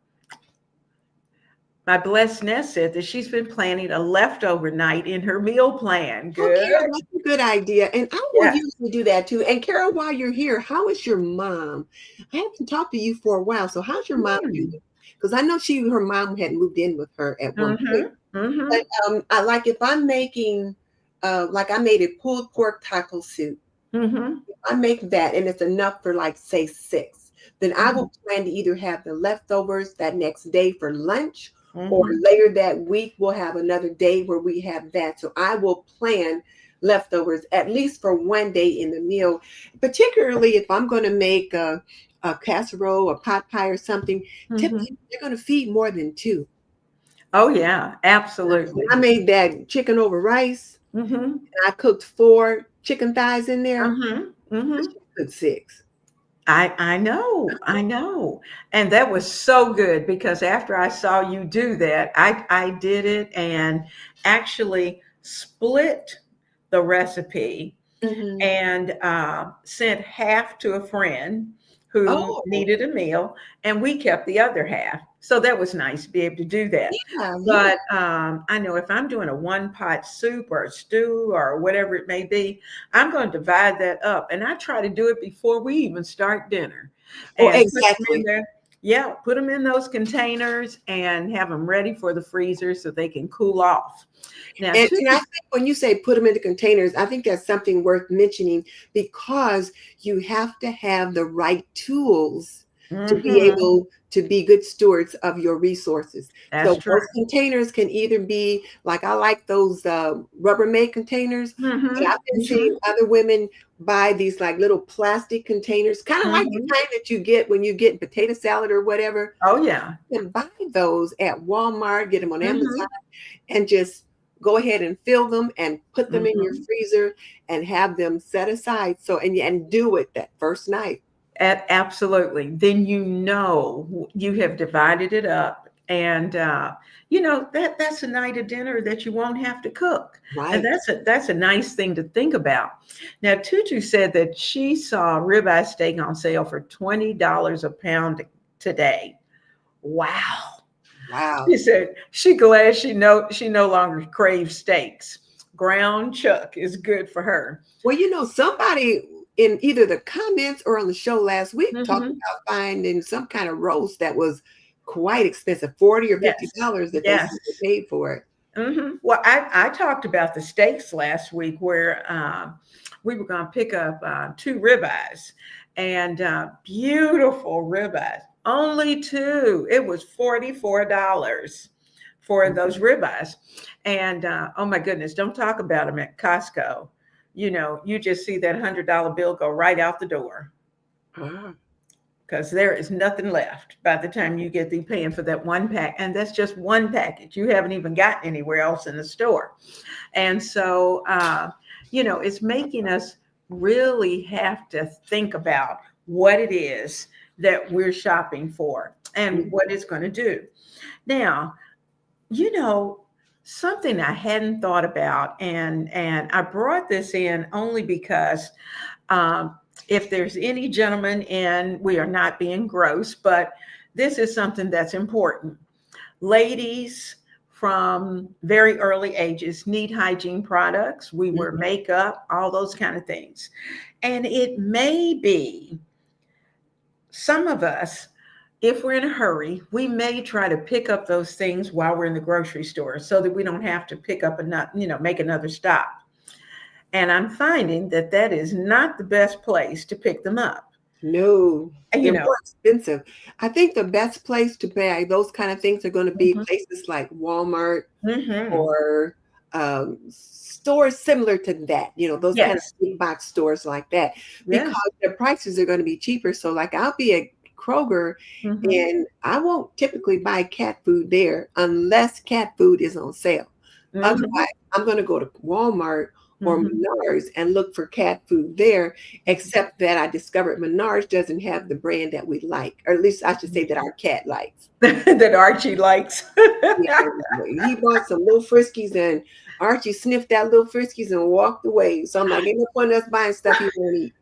my blessed Nest said that she's been planning a leftover night in her meal plan. Oh, Good. Carol, that's a good idea. And I will Yes. usually do that too. And Carol, while you're here, how is your mom? I haven't talked to you for a while. So how's your mom doing? Because I know her mom had moved in with her at one point. Mm-hmm. Mm-hmm. But I like if I'm making, like I made a pulled pork taco soup. Mm-hmm. I make that and it's enough for like say 6, then I Mm-hmm. will plan to either have the leftovers that next day for lunch, or Mm-hmm. later that week we'll have another day where we have that. So I will plan leftovers at least for one day in the meal, particularly if I'm going to make a casserole, a pot pie or something. Mm-hmm. Typically they're going to feed more than 2. Oh yeah, When absolutely. I made that chicken over rice, Mm-hmm. and I cooked 4 chicken thighs in there, Mm-hmm. I Mm-hmm. should cook 6. I know, I know. And that was so good because after I saw you do that, I did it and actually split the recipe Mhm. and sent half to a friend who Oh, needed a meal, and we kept the other half. So that was nice to be able to do that. yeah, yeah. But I know if I'm doing a one pot soup or a stew or whatever it may be, I'm going to divide that up. And I try to do it before we even start dinner Oh, and put them in exactly. there. Yeah, put them in those containers and have them ready for the freezer so they can cool off. Now, And I think when you say put them into containers, I think that's something worth mentioning, because you have to have the right tools to be mm-hmm, able to be good stewards of your resources. that's So true. those containers can either be like, I like those Rubbermaid containers, but Mm-hmm, I've been mm-hmm, seeing other women buy these like little plastic containers, kind of like the mm-hmm. kind that you get when you get potato salad or whatever. Oh, yeah. You can buy those at Walmart, get them on Mm-hmm, Amazon, and just go ahead and fill them and put them in your mm-hmm. freezer and have them set aside. So and do it that first night. Absolutely. Then you have divided it up, and that's a night of dinner that you won't have to cook, and Right. that's a nice thing to think about. Now, Tutu said that she saw ribeye steak on sale for $20 a pound today. Wow. Wow. She said she glad she no longer craves steaks. Ground chuck is good for her. Well, somebody in either the comments or on the show last week talked Hmm. about finding some kind of roast that was quite expensive, 40 or Yes. $50 that they Yes. said they paid for it. Well, I talked about the steaks last week where we were going to pick up 2 ribeyes and beautiful ribeyes. Only 2. It was $44 for those ribeyes. And oh my goodness, don't talk about them at Costco. You just see that $100 bill go right out the door Ah, because there is nothing left by the time you get the paying for that one pack. And that's just one package. You haven't even gotten anywhere else in the store. And so, it's making us really have to think about what it is that we're shopping for and mhm. what it's going to do. Now, you know, something I hadn't thought about, and I brought this in only because um, if there's any gentlemen in, we are not being gross, but this is something that's important. Ladies from very early ages need hygiene products. We wear Mhm. makeup, all those kind of things. And it may be some of us, if we're in a hurry, we may try to pick up those things while we're in the grocery store so that we don't have to pick up another, make another stop. And I'm finding that that is not the best place to pick them up. No, And, they're more expensive. I think the best place to buy those kind of things are going to be mhm, places like Walmart mhm, or stores similar to that, those kind of Yes. big box stores like that, Yes. because their prices are going to be cheaper. So, like, I'll be at Kroger, Mm-hmm. and I won't typically buy cat food there unless cat food is on sale. Mm-hmm. Otherwise, I'm going to go to Walmart or Mm-hmm. Menards and look for cat food there, except that I discovered Menards doesn't have the brand that we like, or at least I should say that our cat likes. That Archie likes. Yeah, he bought some little Friskies, and Archie sniffed that little Friskies and walked away. So I'm like, ain't no point in us buying stuff he won't eat.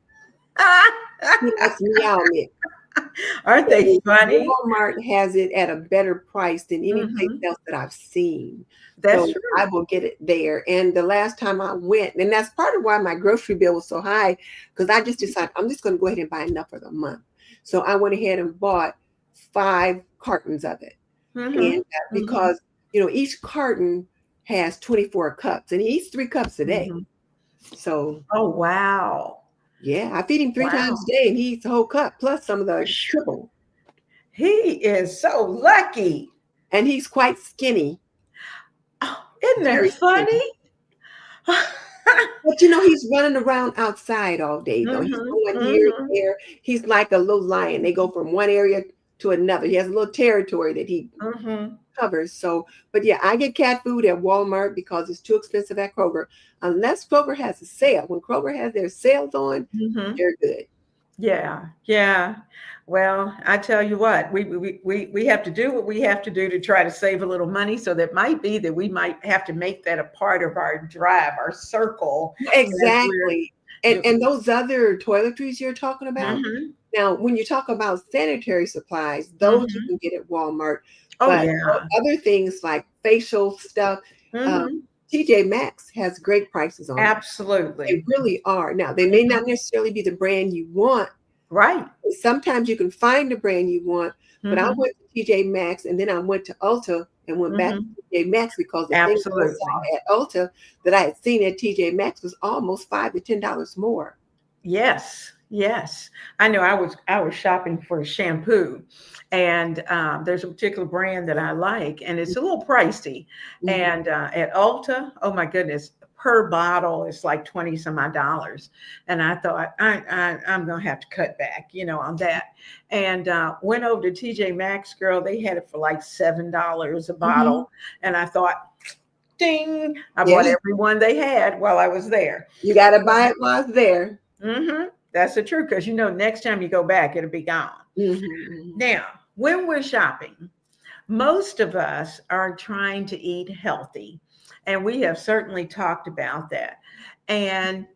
He likes Meow Mix. Aren't they And funny? Walmart has it at a better price than any place Hmm. else that I've seen. That's So I true. will get it there. And the last time I went, and that's part of why my grocery bill was so high, because I just decided I'm just going to go ahead and buy enough for the month. So I went ahead and bought 5 cartons of it. Hmm. And Hmm. because, each carton has 24 cups, and he eats 3 cups a day. Hmm. So Oh, wow. yeah, I feed him 3 times Wow. a day, and he eats a whole cup plus some of the triple. He is so lucky. And he's quite skinny, Oh, isn't that very funny? skinny. But he's running around outside all day, though. He's Hmm. going here and Hmm. there. He's like a little lion. They go from one area to another. He has a little territory that he Hmm. covers. So, but yeah, I get cat food at Walmart because it's too expensive at Kroger. Unless Kroger has a sale. When Kroger has their sales on, Hmm. they're good. Yeah, yeah. Well, I tell you what, we have to do what we have to do to try to save a little money. So that might be that we might have to make that a part of our drive, our circle, as we're. Exactly. And those other toiletries you're talking about. Mm-hmm. Now, when you talk about sanitary supplies, those you Mm-hmm. can get at Walmart. Oh But yeah. other things like facial stuff, um, Mm-hmm. TJ Maxx has great prices on it. They Absolutely. really are. Now, they may not Mhm. necessarily be the brand you want. Right. Sometimes you can find the brand you want, but I Mm-hmm. went to TJ Maxx and then I went to Ulta and went back Mm-hmm. to TJ Maxx because the things I Absolutely. saw at Ulta that I had seen at TJ Maxx was almost $5 to $10 more. Yes, yes. I know I was shopping for shampoo, and there's a particular brand that I like, and it's a little pricey. Mhm. And at Ulta, oh my goodness, per bottle is like 20 some odd dollars. And I thought I'm gonna have to cut back, on that. And went over to TJ Maxx, girl. They had it for like $7 a Mhm. bottle, and I thought, ding! I Yeah, bought every one they had while I was there. you gotta buy it while it's there. Mm-hmm. That's the truth, because next time you go back, it'll be gone. Mhm. Now, when we're shopping, most of us are trying to eat healthy, and we have certainly talked about that. And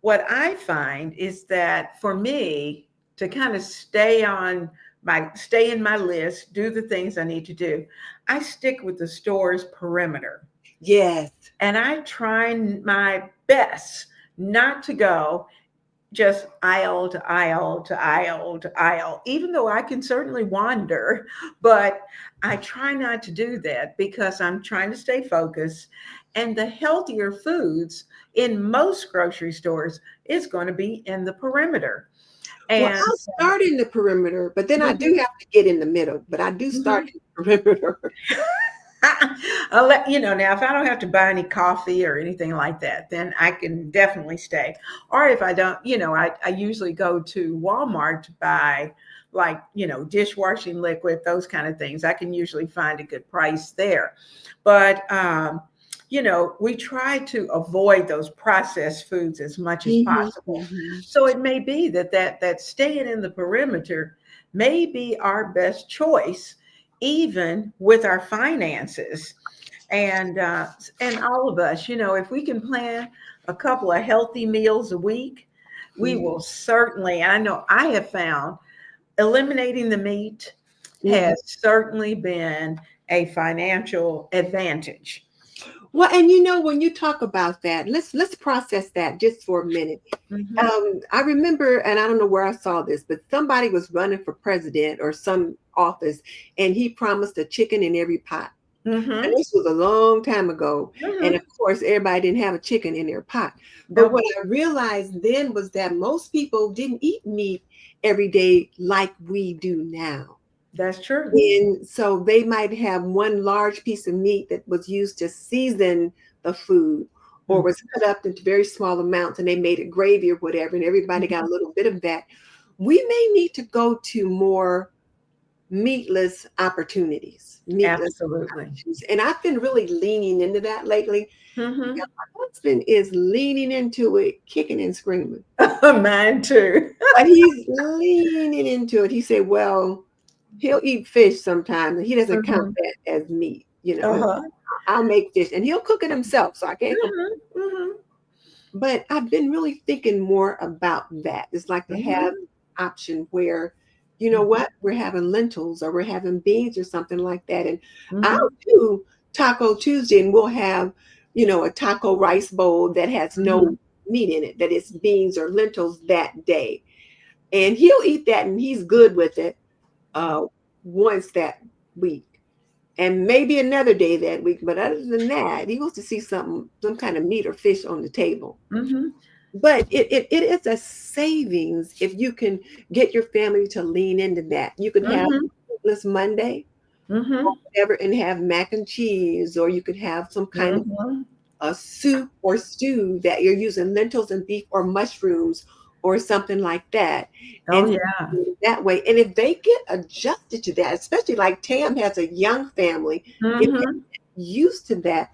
what I find is that for me to kind of stay in my list, do the things I need to do, I stick with the store's perimeter. Yes. And I try my best not to go just aisle to aisle to aisle to aisle, even though I can certainly wander, but I try not to do that because I'm trying to stay focused. And the healthier foods in most grocery stores is going to be in the perimeter. Well, And I'll start in the perimeter, but then I do mhm, have to get in the middle, but I do start mhm. in the perimeter. I'll let now if I don't have to buy any coffee or anything like that, then I can definitely stay. Or if I don't, I usually go to Walmart to buy like, dishwashing liquid, those kind of things. I can usually find a good price there. But we try to avoid those processed foods as much as Mhm, possible. mhm. So it may be that staying in the perimeter may be our best choice, even with our finances. And all of us, if we can plan a couple of healthy meals a week, we Mhm, will certainly. I know I have found eliminating the meat mhm. has certainly been a financial advantage. Well, and when you talk about that, let's process that just for a minute. Hmm. I remember, and I don't know where I saw this, but somebody was running for president or some office, and he promised a chicken in every pot. And Hmm. this was a long time ago. And of Hmm. course, everybody didn't have a chicken in their pot. But Nope, what I realized then was that most people didn't eat meat every day like we do now. that's true. And so they might have one large piece of meat that was used to season the food, or Mhm. was cut up into very small amounts and they made it gravy or whatever, and everybody got a little bit of that. We may need to go to more meatless opportunities, meatless Absolutely. options. And I've been really leaning into that lately. Hmm. Yeah, my husband is leaning into it, kicking and screaming. Mine too. But he's leaning into it. He said, well, he'll eat fish sometimes, and he doesn't count Hmm. that as meat. Uh-huh. I'll make fish, and he'll cook it himself, so I can't complain. Hmm. Hmm. But I've been really thinking more about that. It's like to have Hmm. option where, you know what, we're having lentils or we're having beans or something like that. And I'll Hmm. do Taco Tuesday and we'll have, a taco rice bowl that has Hmm. no meat in it, that it's beans or lentils that day. And he'll eat that and he's good with it uh, once that week. And maybe another day that week. But other than that, he wants to see some kind of meat or fish on the table. Hmm. But it is a savings if you can get your family to lean into that. You could have Hmm. Meatless Monday or Hmm. whatever and have mac and cheese, or you could have some kind of Hmm. a soup or stew that you're using lentils and beef or mushrooms or something like that. Oh And yeah. that way, and if they get adjusted to that, especially like Tam has a young family, if they're Hmm. used to that,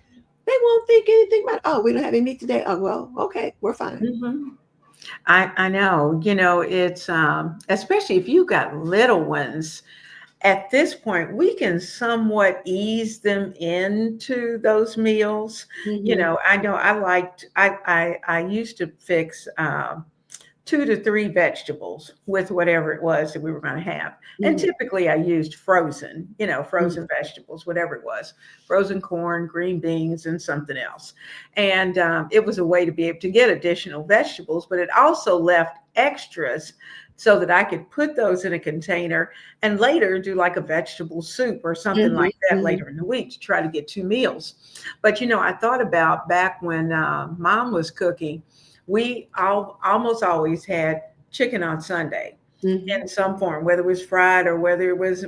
they won't think anything about, oh, we don't have any meat today. Oh, well, okay, we're fine. Hmm. I know, it's especially if you got little ones. At this point, we can somewhat ease them into those meals. Hmm. I know I used to fix 2 to 3 vegetables with whatever it was that we were going to have. And Mhm, typically I used mhm, frozen vegetables, whatever it was, frozen corn, green beans, and something else. And it was a way to be able to get additional vegetables, but it also left extras so that I could put those in a container and later do like a vegetable soup or something mhm, like that mhm, later in the week to try to get 2 meals. But I thought about back when mom was cooking, we almost always had chicken on Sunday mhm, in some form, whether it was fried or whether it was,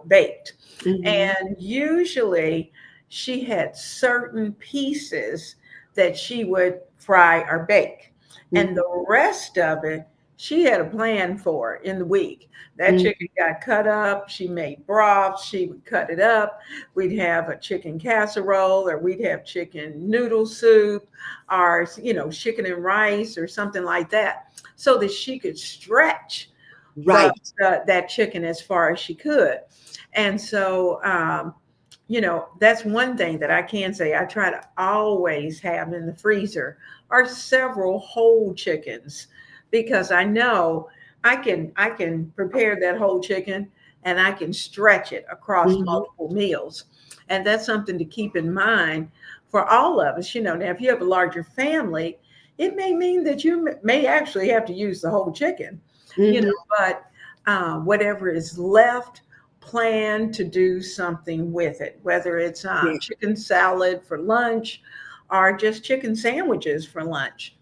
baked. mhm, And usually she had certain pieces that she would fry or bake. And mhm, the rest of it, she had a plan for in the week. That mhm. chicken got cut up. She made broth. She would cut it up. We'd have a chicken casserole, or we'd have chicken noodle soup, or chicken and rice or something like that, so that she could stretch Right. that chicken as far as she could. And so that's one thing that I can say I try to always have in the freezer are several whole chickens, because I know I can prepare that whole chicken and I can stretch it across Mhm. multiple meals. And that's something to keep in mind for all of us. Now, if you have a larger family, it may mean that you may actually have to use the whole chicken, Mhm. but whatever is left, plan to do something with it, whether it's Yeah. chicken salad for lunch or just chicken sandwiches for lunch.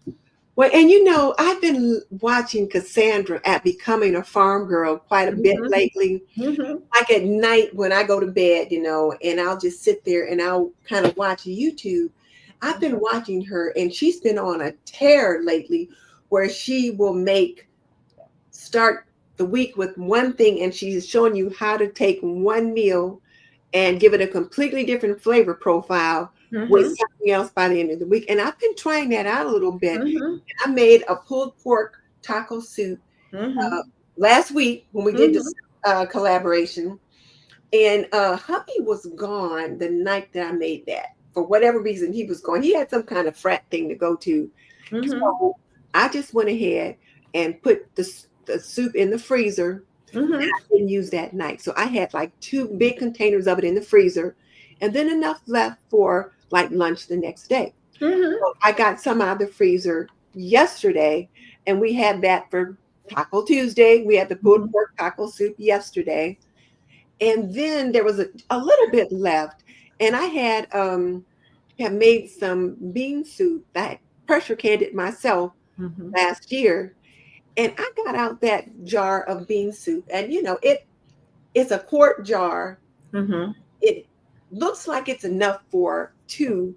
Well, and I've been watching Cassandra at Becoming a Farm Girl quite a bit Hmm. lately. Hmm. Like at night when I go to bed, and I'll just sit there and I'll kind of watch YouTube. I've been watching her, and she's been on a tear lately where she will start the week with one thing, and she's showing you how to take one meal and give it a completely different flavor profile with Hmm. something else by the end of the week. And I've been trying that out a little bit. Hmm. I made a pulled pork taco soup uh, Hmm. last week when we did this Hmm. collaboration. And hubby was gone the night that I made that. For whatever reason, he was gone. He had some kind of frat thing to go to. Hmm. So I just went ahead and put the soup in the freezer. Hmm. Didn't use that night. So I had like 2 big containers of it in the freezer and then enough left for like lunch the next day. Hmm. So I got some out of the freezer yesterday and we had that for Taco Tuesday. We had the pulled Hmm. pork taco soup yesterday. And then there was a little bit left. And I had made some bean soup that I pressure canned it myself Hmm. last year. And I got out that jar of bean soup. And it's a quart jar. Hmm. It looks like it's enough for two,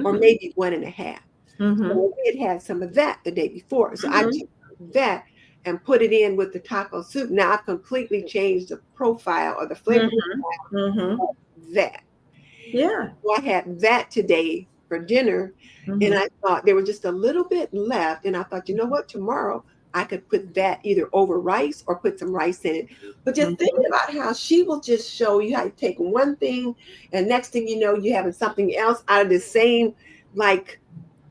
or Mhm. maybe 1.5. Mhm. So we had some of that the day before. So I Mhm. took that and put it in with the taco soup. Now I've completely changed the profile or the flavor Mhm. Mhm. of that. Yeah. So I had that today for dinner, and Mhm. I thought there was just a little bit left, and I thought, you know what, tomorrow I could put that either over rice or put some rice in it. But just thinking Mhm. about how she will just show you how to take one thing, and next thing you know, you having something else out of the same like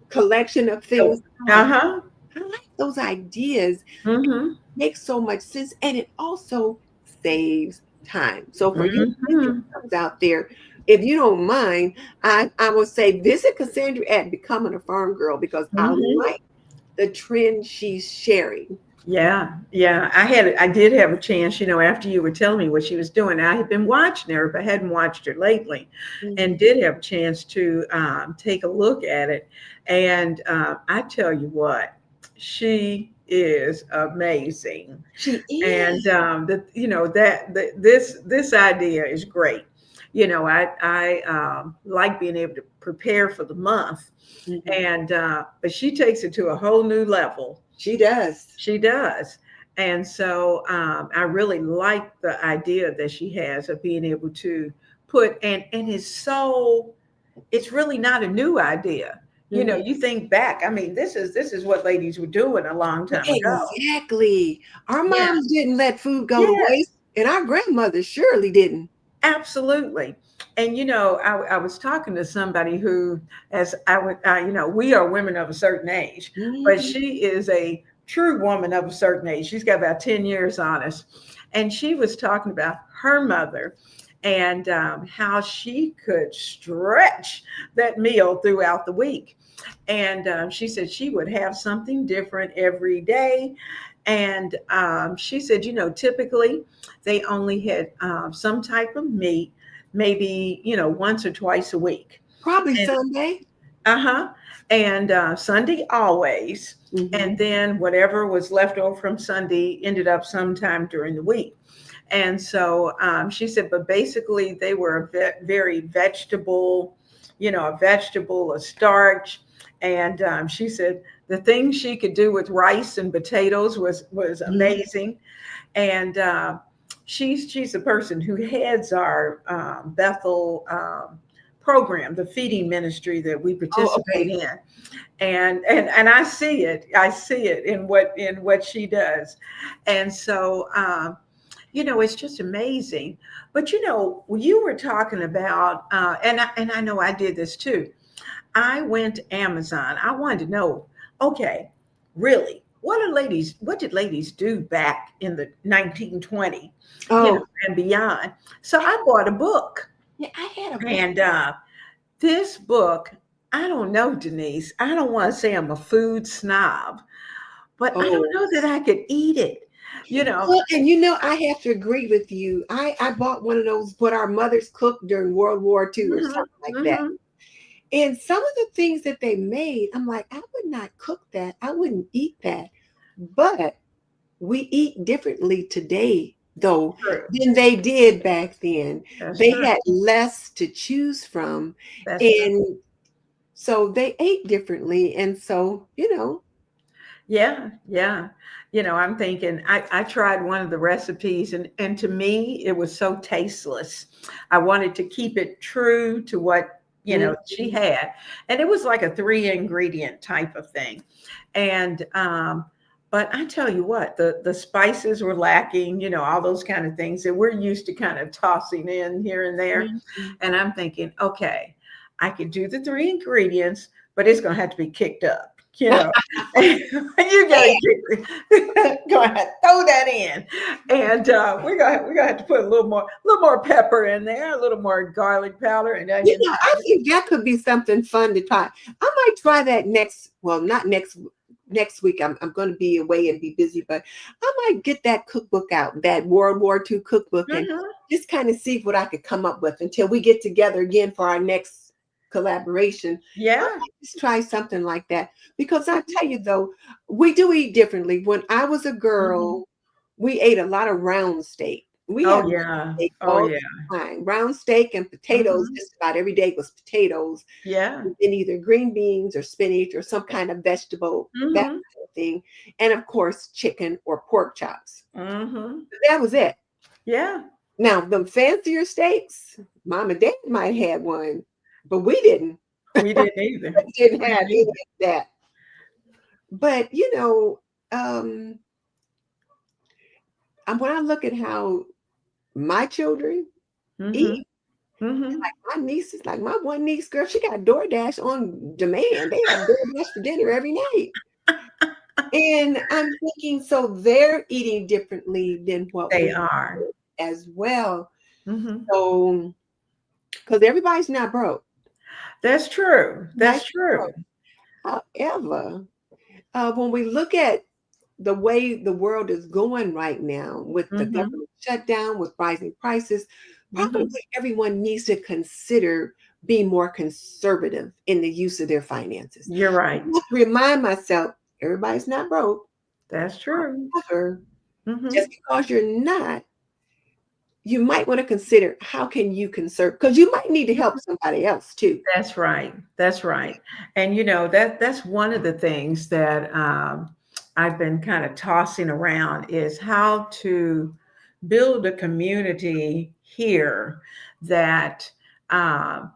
collection of things. So, I'm like, uh-huh. I like those ideas. Mhm. Makes so much sense, and it also saves time. So for you Mhm. out there, if you don't mind, I will say visit Cassandra at Becoming a Farm Girl because I Mhm. like the trend she's sharing. Yeah, yeah. I did have a chance, after you were telling me what she was doing. I had been watching her, but hadn't watched her lately, and Mhm. did have a chance to take a look at it. And I tell you what, she is amazing. She And is. this idea is great. I like being able to prepare for the month, Mhm. and but she takes it to a whole new level. She does. She does. And so I really like the idea that she has of being able to put, and it's really not a new idea. Mhm. You think back, I mean, this is what ladies were doing a long time ago. Exactly. Our Yeah. moms didn't let food go to Yes, waste, and our grandmothers surely didn't. absolutely. And I was talking to somebody who, as I would, we are women of a certain age, but Mhm. she is a true woman of a certain age. She's got about 10 years on us. And she was talking about her mother and how she could stretch that meal throughout the week. And she said she would have something different every day. And she said, typically they only had some type of meat, maybe, once or twice a week. Probably And Sunday. uh-huh. And Sunday always. Mhm. And then whatever was left over from Sunday ended up sometime during the week. And so she said, but basically they were very vegetable, a vegetable, a starch. And she said the things she could do with rice and potatoes was Mhm. amazing. And she's the person who heads our Bethel program, the feeding ministry that we Oh, participate okay. in. And I see it in what she does. And so it's just amazing. But you were talking about and I know I did this too. I went to Amazon. I wanted to know, okay, really, what did ladies do back in the 1920, Oh, and beyond? So I bought a book. yeah, I had a book. And this book, I don't know, Denise, I don't want to say I'm a food snob, but I don't Oh, know that I could eat it. You know, well, and I have to agree with you. I bought one of those what our mothers cooked during World War II or hmm something like that. hmm And some of the things that they made, I'm like, I would not cook that. I wouldn't eat that. But we eat differently today, though, true. than they did back then. That's They true. had less to choose from. That's true. And so they ate differently. And so, Yeah, yeah. I'm thinking I tried one of the recipes, and to me it was so tasteless. I wanted to keep it true to what, she mhm. had. And it was like a three ingredient type of thing. And but I tell you what, the spices were lacking, all those kind of things that we're used to kind of tossing in here and there. Mhm. And I'm thinking, okay, I could do the three ingredients, but it's going to have to be kicked up, you got to go ahead, throw that in, and we're gonna have to put a little more pepper in there, a little more garlic powder and onion I powder. think that could be something fun to try. I might try that not next week. I'm going to be away and be busy, but I might get that cookbook out, that World War II cookbook, and Mhm. just kind of see what I could come up with until we get together again for our next collaboration. I Yeah. might just try something like that because I tell you though, we do eat differently. When I was a Mhm. girl, we ate a lot of round steak. We Oh had yeah. steak Oh all yeah. the time. Brown steak and potatoes, Hmm. just about every day was potatoes, Yeah. and either green beans or spinach or some kind of vegetable, that Hmm. kind of thing. And of course, chicken or pork chops. Hmm. That was it. Yeah. Now, them fancier steaks, mom and dad might have one, but we didn't. We didn't either. We didn't We have didn't any either. of that. But um, when I look at how my children Hmm. eat, Hmm. my nieces, like my one niece, girl, she got DoorDash on demand. They have DoorDash for dinner every night. And I'm thinking, so they're eating differently than what They we are. did as well. Hmm. So, because everybody's not broke. That's true. Everybody's That's not true. broke. However, when we look at the way the world is going right now with the Hmm. government shutdown, with rising prices, probably Hmm. everyone needs to consider being more conservative in the use of their finances. You're I right. have to remind myself, everybody's not broke. That's true. However, Hmm. just because you're not, you might want to consider how can you conserve, because you might need to help somebody else too. That's right. That's right. And that's one of the things that I've been kind of tossing around is how to build a community here that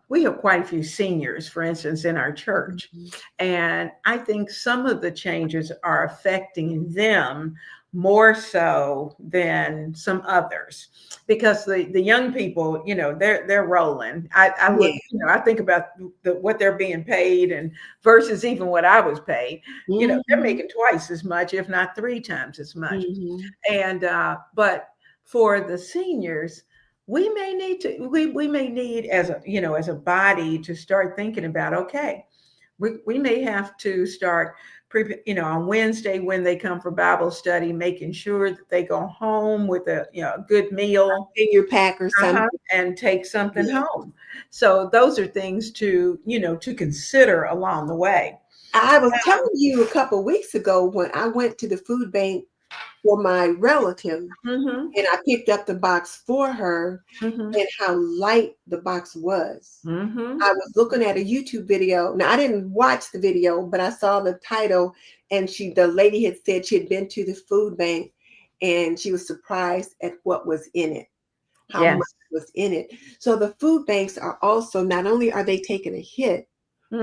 we have quite a few seniors, for instance, in our church. Mhm. And I think some of the changes are affecting them more so than some others because the young people, they're rolling. I look, Yeah. I think about what they're being paid and versus even what I was paid. They're Mhm. making twice as much, if not three times as much. Mhm. And but for the seniors, we may need as a body to start thinking about, okay, we may have to start on Wednesday when they come for Bible study, making sure that they go home with a good meal, In your pack or something. and take something Yeah. home. So those are things to consider along the way. I was telling you a couple weeks ago when I went to the food bank for my relative Mm-hmm. and I picked up the box for her Mm-hmm. and how light the box was. Mm-hmm. I was looking at a YouTube video. Now I didn't watch the video, but I saw the title and the lady had said she had been to the food bank and she was surprised at what was in it, how much Yes. was in it. So the food banks are also, not only are they taking a hit,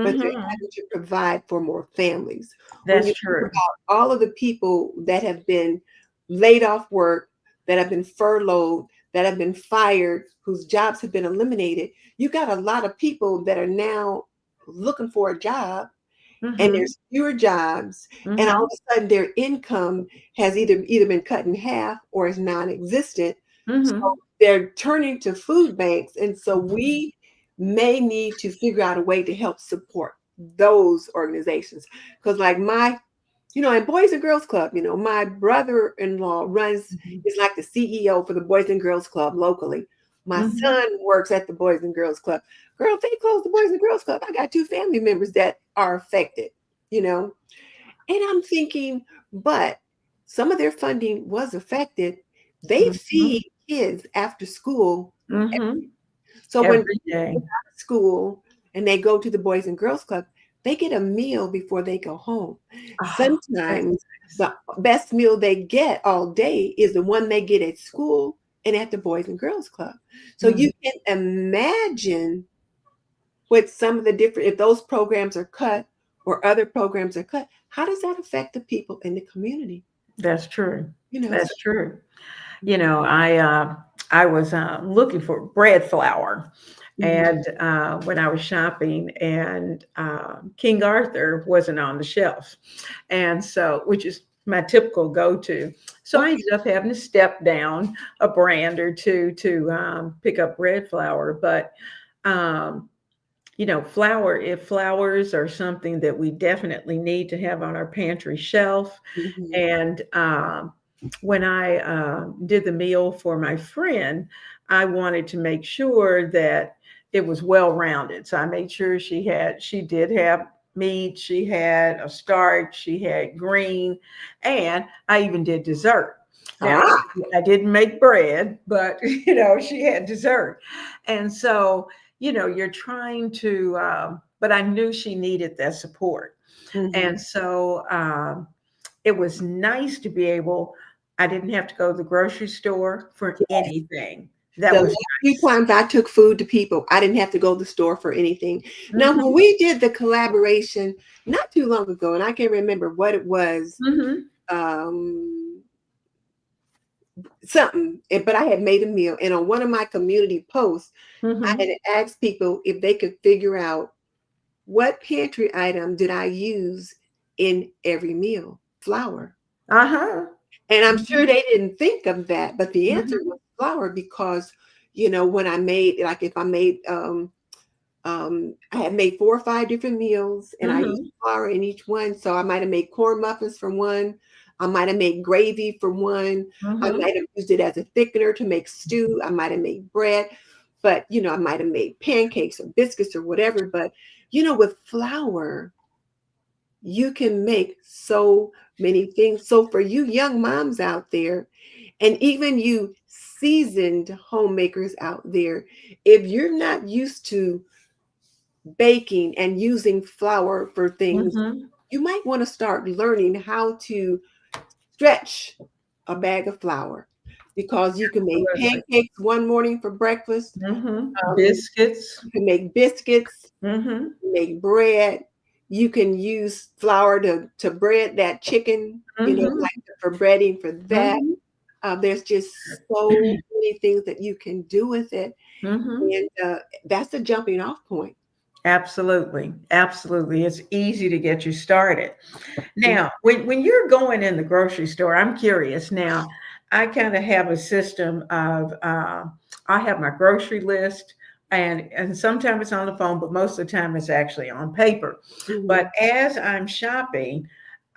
but they're Mm-hmm. having to provide for more families. When That's you think true. about all of the people that have been laid off work, that have been furloughed, that have been fired, whose jobs have been eliminated, you got a lot of people that are now looking for a job and Mm-hmm. there's fewer jobs, and all Mm-hmm. of a sudden their income has either been cut in half or is non-existent. So Mm-hmm. they're turning to food banks, and so we may need to figure out a way to help support those organizations. Because like in Boys and Girls Club, my brother-in-law is like the CEO for the Boys and Girls Club locally. My Mm-hmm. son works at the Boys and Girls Club. Girl, if they close the Boys and Girls Club, I got two family members that are affected, you know. And I'm thinking, but some of their funding was affected. They Mm-hmm. feed kids after school. Mm-hmm. So when Every kids day. get out of school and they go to the Boys and Girls Club, they get a meal before they go home. Oh, that's Sometimes nice. the best meal they get all day is the one they get at school and at the Boys and Girls Club. So Mm, you can imagine what some of the different, if those programs are cut or other programs are cut, how does that affect the people in the community? that's true. So That's true. I was looking for bread flour, mhm, and when I was shopping, and King Arthur wasn't on the shelf, and so which is my typical go-to. So I okay. ended up having to step down a brand or two to pick up bread flour, but. Um, flowers are something that we definitely need to have on our pantry shelf. Mhm, And when I did the meal for my friend, I wanted to make sure that it was well rounded. So I made sure she did have meat, she had a starch, she had green, and I even did dessert. Now, Ah, I didn't make bread, but she had dessert. And so, you're trying to, but I knew she needed that support. mhm. And so it was nice to be able, I didn't have to go to the grocery store for anything. That The was last few nice. times I took food to people, I didn't have to go to the store for anything. Now, Hmm. when we did the collaboration not too long ago, and I can't remember what it was, Hmm. um, something, but I had made a meal, and on one of my community posts, I Hmm. had asked people if they could figure out what pantry item did I use in every meal? Flour. Uh-huh. And I'm Hmm. sure they didn't think of that, but the answer Hmm. was flour because, when I made, like if I made, I had made 4 or 5 different meals and I used Hmm. flour in each one. So I might have made corn muffins for one. I might have made gravy for one. I Hmm. might have used it as a thickener to make stew. I might have made bread, but I might have made pancakes or biscuits or whatever. But with flour, you can make so many things. So for you young moms out there, and even you seasoned homemakers out there, if you're not used to baking and using flour for things, Hmm. you might want to start learning how to stretch a bag of flour because you can make Absolutely. pancakes one morning for breakfast. Hmm. Um, Biscuits. you can make biscuits, Hmm. make bread. You can use flour to bread that chicken, Hmm. like for breading for that. Hmm. There's just so many things that you can do with it. Hmm. And that's a jumping off point. Absolutely. Absolutely. It's easy to get you started. Now, when you're going in the grocery store, I'm curious. Now, I kind of have a system of I have my grocery list, and sometimes it's on the phone, but most of the time it's actually on paper. But Mhm. as I'm shopping,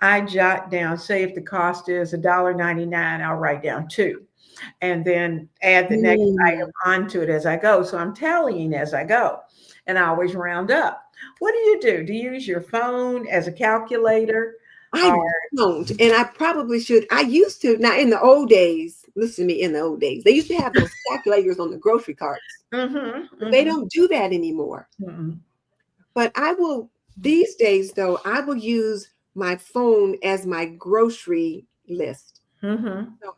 I jot down. Say if the cost is $1.99, I'll write down two, and then add the next Mm. item onto it as I go. So I'm tallying as I go, and I always round up. What do you do? Do you use your phone as a calculator? I don't, and I probably should. I used to. Now, in the old days, listen to me. In the old days, they used to have those calculators on the grocery carts, Mhm, but they mhm, don't do that anymore. mhm, But I will these days, though. I will use my phone as my grocery list. mhm, So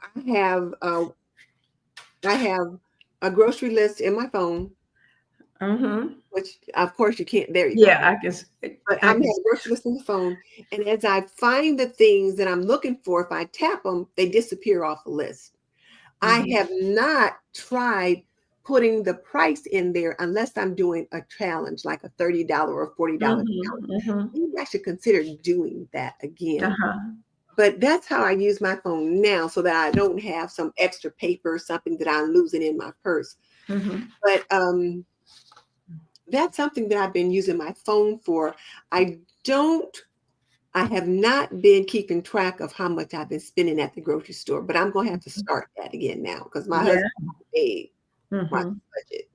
I have a grocery list in my phone, mhm. which of course you can't. There you go. Yeah, I can s But I I'm can having grocery list on the phone, and as I find the things that I'm looking for, if I tap them, they disappear off the list. I mhm, have not tried putting the price in there unless I'm doing a challenge, like a $30 or $40 mhm, challenge. mhm. Maybe I should consider doing that again. Uh-huh. But that's how I use my phone now so that I don't have some extra paper, something that I'm losing in my purse. Mhm. But that's something that I've been using my phone for. I don't I have not been keeping track of how much I've been spending at the grocery store, but I'm gonna have to start that again now because my Yeah. husband made watch Mhm. the budget.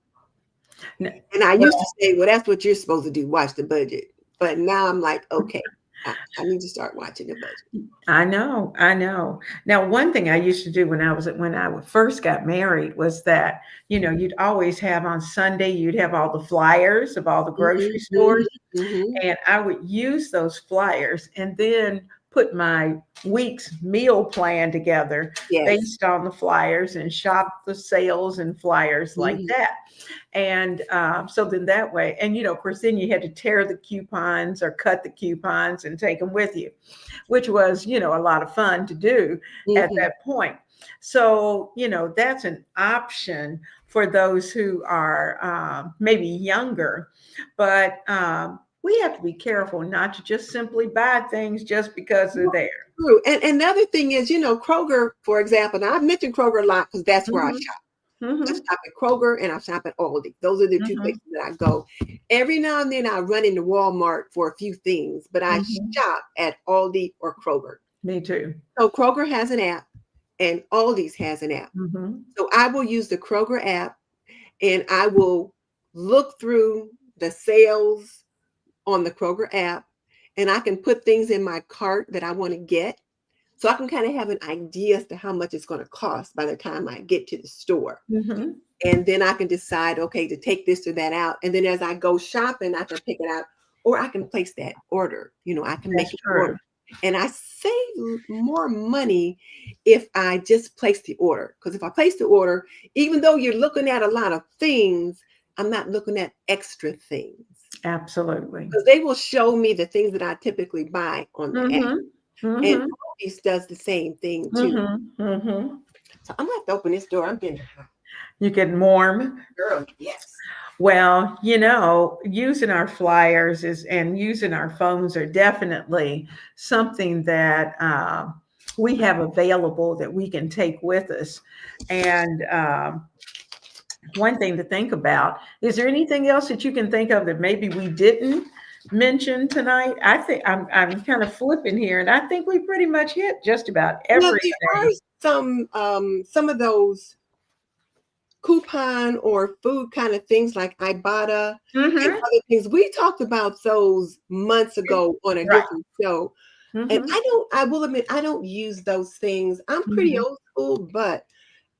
N And I used to Well, say, well, that's what you're supposed to do, watch the budget. But now I'm like, okay, I need to start watching the budget. I know, I know. Now, one thing I used to do when I first got married was that, you'd always have on Sunday, you'd have all the flyers of all the grocery Mhm, mhm, stores. mhm. And I would use those flyers and then put my week's meal plan together Yes. based on the flyers and shop the sales and flyers like Mhm. that. And so then that way, and of course, then you had to tear the coupons or cut the coupons and take them with you, which was, a lot of fun to do at Mhm. that point. So, that's an option for those who are maybe younger, but we have to be careful not to just simply buy things just because they're there. True. And the other thing is, Kroger, for example, now I've mentioned Kroger a lot because that's where I Hmm. shop. I Hmm. shop at Kroger and I shop at Aldi. Those are the two Hmm. places that I go. Every now and then I run into Walmart for a few things, but I Hmm. shop at Aldi or Kroger. Me too. So Kroger has an app and Aldi's has an app. Hmm. So I will use the Kroger app and I will look through the sales on the Kroger app and I can put things in my cart that I want to get. so I can kind of have an idea as to how much it's going to cost by the time I get to the store. Mm-hmm. And then I can decide, okay, to take this or that out. And then as I go shopping, I can pick it out, or I can place that order. I can make That's an true. order. And I save more money if I just place the order. Because if I place the order, even though you're looking at a lot of things, I'm not looking at extra things. Absolutely. Because they will show me the things that I typically buy on the app. Mm-hmm. And Mm-hmm. Aldi's does the same thing too. Mm-hmm. Mm-hmm. So I'm gonna have to open this door. I'm getting hot. You get warm. Girl, yes. Well, using our flyers and using our phones are definitely something that we have available that we can take with us. And one thing to think about, is there anything else that you can think of that maybe we didn't mention tonight? I think I'm kind of flipping here, and I think we pretty much hit just about Well, there are everything. some of those coupon or food kind of things like Ibotta and Mm-hmm. other things. We talked about those months ago on a Right. different show. And Mm-hmm. I will admit, I don't use those things. I'm pretty Mm-hmm. old school, but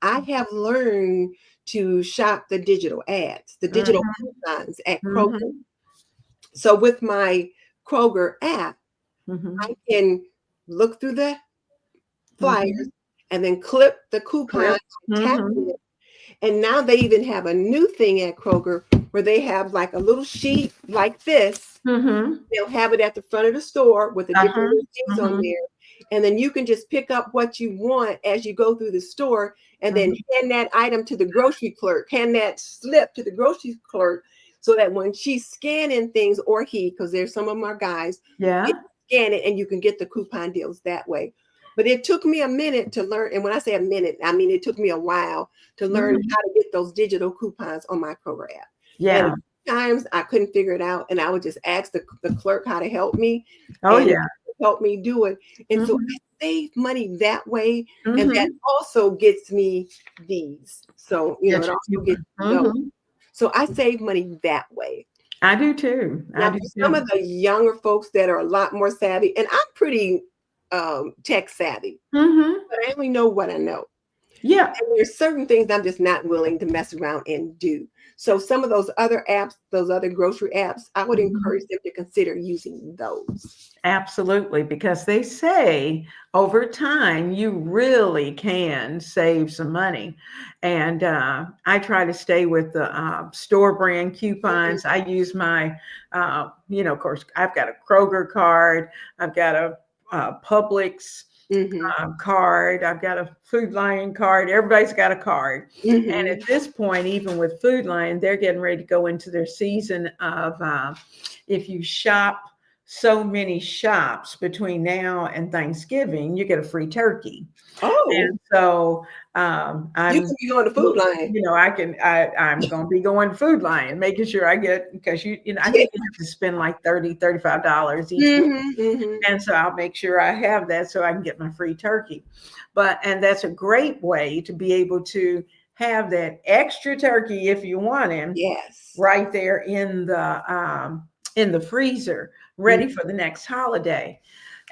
I have learned to shop the digital ads, the digital coupons at Kroger. Mm-hmm. So with my Kroger app, Mm-hmm. I can look through the Mm-hmm. flyers and then clip the coupon, Clip. tap Mm-hmm. it. And now they even have a new thing at Kroger where they have like a little sheet like this. Mm-hmm. They'll have it at the front of the store with the different Uh-huh. little things on Mm-hmm. there. And then you can just pick up what you want as you go through the store and then Mm-hmm. hand that item to the grocery clerk, hand that slip to the grocery clerk so that when she's scanning things, or he, because there's some of them are guys, they Yeah. scan it and you can get the coupon deals that way. But it took me a minute to learn. And when I say a minute, I mean it took me a while to learn Mm-hmm. how to get those digital coupons on my Kroger app. And Yeah. times I couldn't figure it out. And I would just ask the clerk how to help me Oh and yeah. help me do it. And so Mm-hmm. I save money that way. And that Mm-hmm. also gets me these. So, Get it your also gets coupon. me those. Mm-hmm. So I save money that way. I do too. I Now, do for some too. of the younger folks that are a lot more savvy, and I'm pretty tech savvy, Mm-hmm. but I only know what I know. Yeah. And there's certain things I'm just not willing to mess around and do. So some of those other apps, those other grocery apps, I would Mhm. encourage them to consider using those. Absolutely, because they say over time you really can save some money. And I try to stay with the store brand Mhm. coupons. I use my, of course, I've got a Kroger card, I've got a Publix Mhm. card, I've got a Food Lion card. Everybody's got a card. And Mhm. at this point, even with Food Lion, they're getting ready to go into their season of if you shop so many shops between now and Thanksgiving, you get a free turkey. Oh, And so you I'm, can be going to Food Line. I'm going to be going Food Lion, making sure I get, because I Yeah. think you have to spend like $35 each week. Mhm. Mhm. And so I'll make sure I have that so I can get my free turkey. And that's a great way to be able to have that extra turkey if you want him Yes. right there in the freezer, Mhm. ready for the next holiday.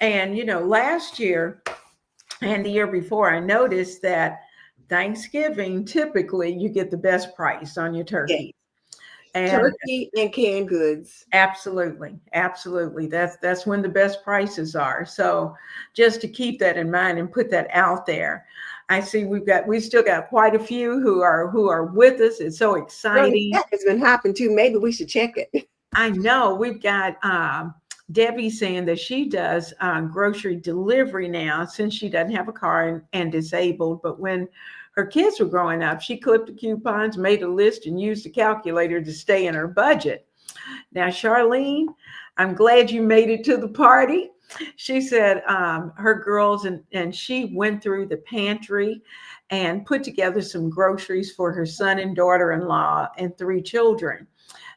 And last year and the year before, I noticed that Thanksgiving typically you get the best price on your Yes. turkey. And Turkey and canned goods. absolutely, absolutely. That's when the best prices are. So just to keep that in mind and put that out there. I see we still got quite a few who are with us. It's so Girl, the exciting. cat has been hopping too. Maybe we should check it. I know we've got Debbie saying that she does grocery delivery now since she doesn't have a car and disabled. But when her kids were growing up, she clipped the coupons, made a list, and used the calculator to stay in her budget. Now, Charlene, I'm glad you made it to the party. She said her girls and she went through the pantry and put together some groceries for her son and daughter-in-law and three children,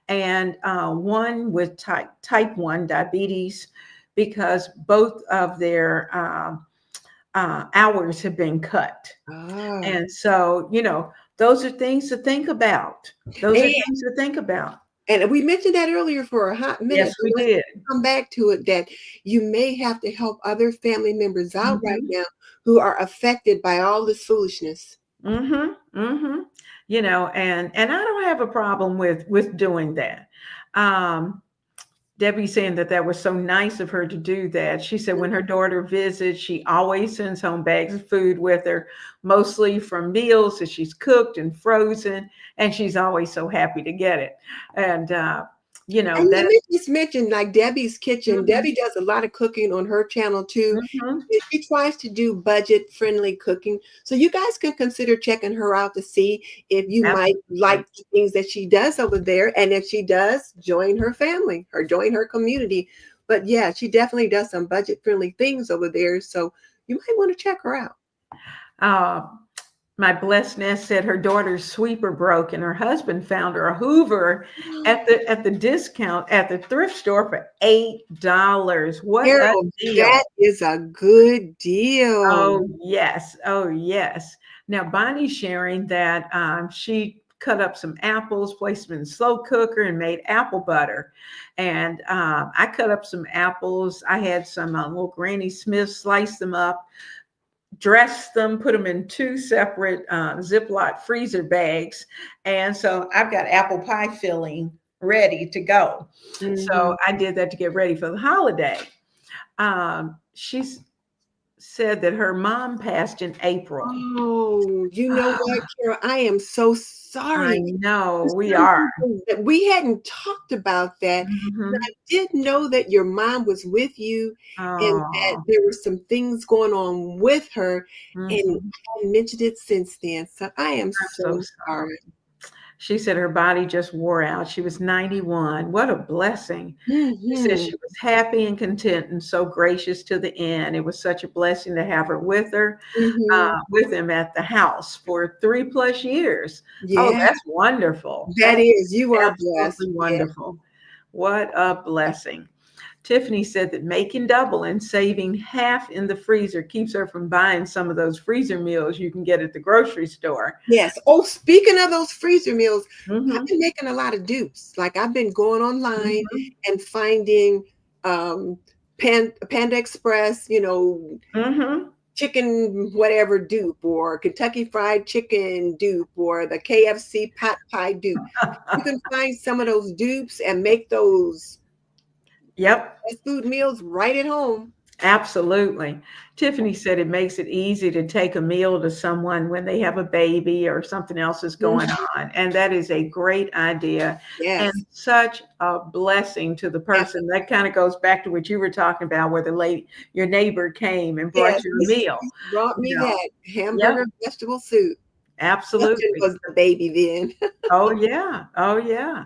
and one with type 1 diabetes, because both of their hours have been cut. Ah. And so, those are things to think about. Those are And things to think about. And we mentioned that earlier for a hot minute. Yes, we Let's did. come back to it, that you may have to help other family members out right Mhm. now who are affected by all this foolishness. Mhm. Mhm. And I don't have a problem with doing that. Um, Debbie saying that that was so nice of her to do that. She said when her daughter visits, she always sends home bags of food with her, mostly from meals that she's cooked and frozen, and she's always so happy to get it. And And let that. me just mention, like Debbie's Kitchen. Mhm. Debbie does a lot of cooking on her channel too. Mhm. She tries to do budget-friendly cooking. So you guys can consider checking her out to see if you might Absolutely. like the things that she does over there. And if she does, join her family or join her community. But yeah, she definitely does some budget-friendly things over there. So you might want to check her out. Uh, my blessedness said her daughter's sweeper broke and her husband found her a Hoover at the discount at the thrift store for $8. What a Carol, deal. that is a good deal. Oh yes. Oh yes. Now Bonnie's sharing that she cut up some apples, placed them in the slow cooker, and made apple butter. And I cut up some apples. I had some little Granny Smiths, sliced them up, dressed them, put them in two separate Ziploc freezer bags. And so I've got apple pie filling ready to go. So Mhm. I did that to get ready for the holiday. She said that her mom passed in April. Oh, you know what, Carol? I am so I sorry. know For we some are. reason that we hadn't talked about that. And I Mhm. did know that your mom was with you and that Oh, there were some things going on with her, and mhm. I hadn't mentioned it since then. So I am I'm so so sorry. sorry. She said her body just wore out. She was 91. What a blessing. She said Mhm. she was happy and content and so gracious to the end. It was such a blessing to have her Mhm. with him at the house for 3+ years. Oh, Yeah, that's wonderful. that That's is. You are blessed. absolutely Yeah. wonderful. What a blessing. Tiffany said that making double and saving half in the freezer keeps her from buying some of those freezer meals you can get at the grocery store. Yes. Oh, speaking of those freezer meals, I've Hmm. been making a lot of dupes. Like I've been going online Hmm. and finding um Panda Express, Hmm. chicken whatever dupe or Kentucky Fried Chicken dupe or the KFC pot pie dupe. You can find some of those dupes and make those Yep. fast food meals right at home. Absolutely. Tiffany said it makes it easy to take a meal to someone when they have a baby or something else is going Mhm. on. And that is a great idea and Yes. such a blessing to the person. That kind of goes back to what you were talking about, where the lady, your neighbor came and brought Yes, you a Mrs. meal. Reese brought You me know, that yep, hamburger vegetable soup. Justin absolutely. was the baby then. Oh, yeah. Oh, yeah.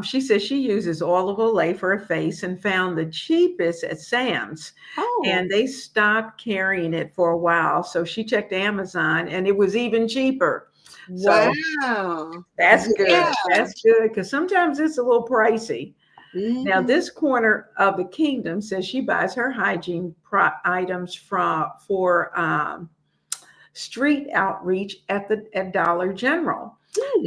She says she uses olive oil for her face and found the cheapest at Sam's, Oh, and they stopped carrying it for a while. So she checked Amazon, and it was even cheaper. So wow. that's good. Yeah. That's good because sometimes it's a little pricey. Now, Mhm. this corner of the kingdom says she buys her hygiene items for street outreach at Dollar General.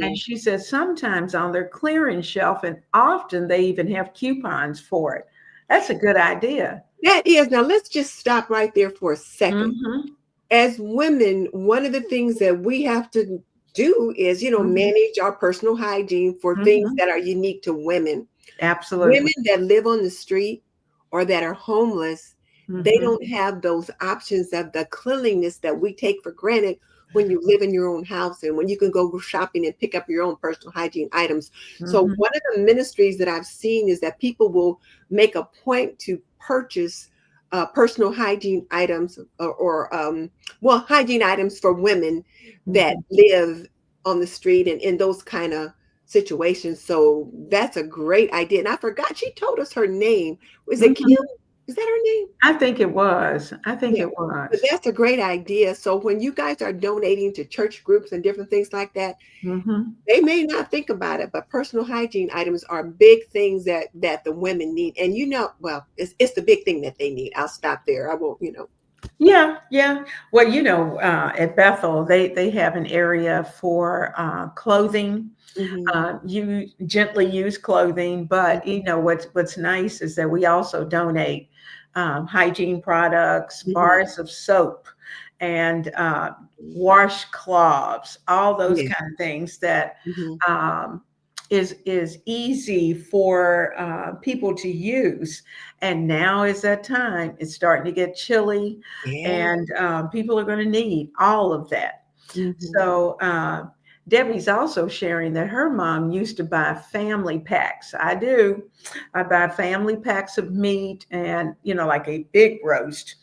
And Hmm. she says sometimes on their clearance shelf, and often they even have coupons for it. That's a good idea. That is, now let's just stop right there for a second. Hmm. As women, one of the things that we have to do is, Hmm. manage our personal hygiene for things Hmm. that are unique to women. Absolutely. Women that live on the street or that are homeless, they Hmm. don't have those options of the cleanliness that we take for granted when you live in your own house and when you can go shopping and pick up your own personal hygiene items. So Hmm. one of the ministries that I've seen is that people will make a point to purchase personal hygiene items or hygiene items for women that Hmm. live on the street and in those kind of situations. So that's a great idea. And I forgot she told us her name. Was it Kim? Hmm. Is that her name? I think it was. I think Yeah. it But was. that's a great idea. So when you guys are donating to church groups and different things like that, Hmm. they may not think about it, but personal hygiene items are big things that the women need. And well, it's the big thing that they need. I'll stop there. I won't. Yeah, yeah. Well, at Bethel, they have an area for clothing. Hmm. You gently used clothing, but what's nice is that we also donate hygiene products, Hmm. bars of soap, and washcloths, all those Yeah. kind of things that Hmm. um, is easy for people to use. And now is that time. It's starting to get chilly, Yeah. and people are going to need all of that. Hmm. So Debbie's also sharing that her mom used to buy family packs. I do. I buy family packs of meat and, like a big roast,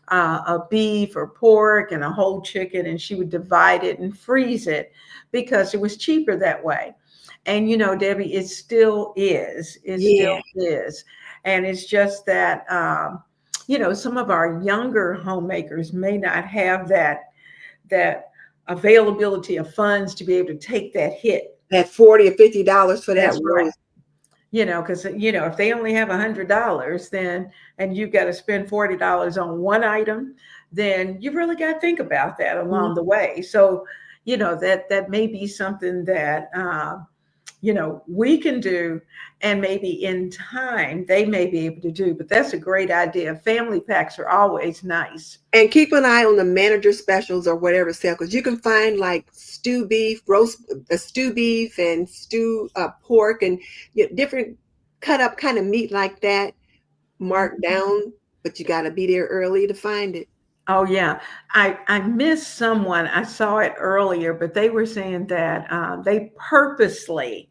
a beef or pork and a whole chicken. And she would divide it and freeze it because it was cheaper that way. And, Debbie, it still is. It Yeah. still is. And it's just that, some of our younger homemakers may not have that availability of funds to be able to take that hit. That $40 or $50 for that That's right. roast. Because if they only have $100, then and you've got to spend $40 on one item, then you really got to think about that along the way. So, that may be something that we can do, and maybe in time they may be able to do. But that's a great idea. Family packs are always nice. And keep an eye on the manager specials or whatever sale, because you can find like stew beef, roast stew beef, and stew pork, and different cut up kind of meat like that marked down. But you got to be there early to find it. Oh yeah, I missed someone. I saw it earlier, but they were saying that they purposely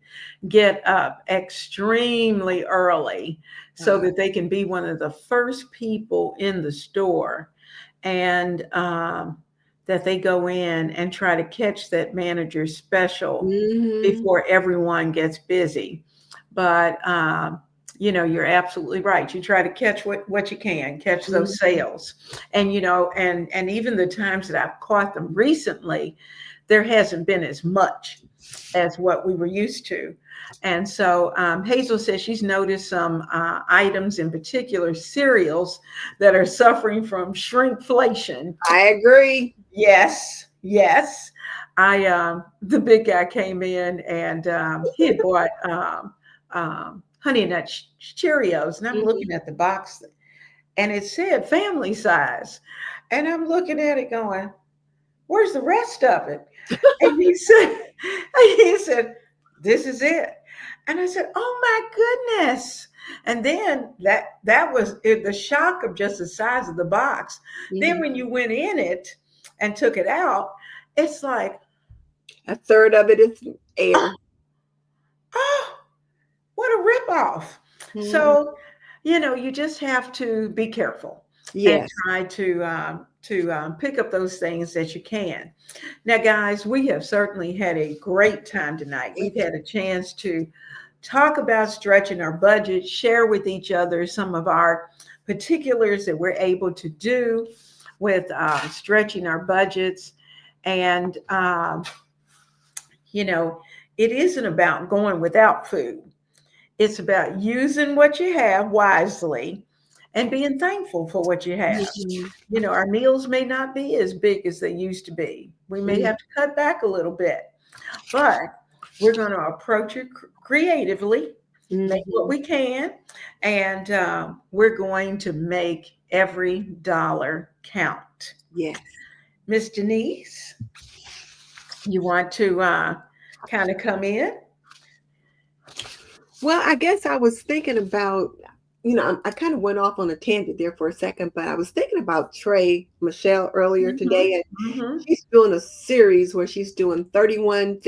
get up extremely early so Uh, that they can be one of the first people in the store, and that they go in and try to catch that manager special hmm. before everyone gets busy. But you're absolutely right. You try to catch what you can, catch those Hmm. sales. And and even the times that I've caught them recently, there hasn't been as much as what we were used to. And so Hazel says she's noticed some items, in particular cereals, that are suffering from shrinkflation. I agree. Yes, yes. The big guy came in, and he had bought Honey Nut Cheerios, and I'm Hmm. looking at the box, and it said family size, and I'm looking at it going, "Where's the rest of it?" And he said, "This is it." And I said, "Oh my goodness!" And then that was it, the shock of just the size of the box. Then Hmm. when you went in it and took it out, it's like, A third of it is air. oh, what a ripoff. Hmm. So, you just have to be careful and Yes. try to pick up those things that you can. Now, guys, we have certainly had a great time tonight. We've had a chance to talk about stretching our budget, share with each other some of our particulars that we're able to do with stretching our budgets. And, you know, it isn't about going without food, it's about using what you have wisely and being thankful for what you have. Hmm. Our meals may not be as big as they used to be. We may have to cut back a little bit, but we're going to approach it creatively, make what Hmm. we can, and we're going to make every dollar count. Yes. Miss Denise, you want to kind of come in? Well, I guess I was thinking about, I kind of went off on a tangent there for a second, but I was thinking about Trey Michelle earlier Hmm. today, and Hmm. she's doing a series where she's doing Hmm. 31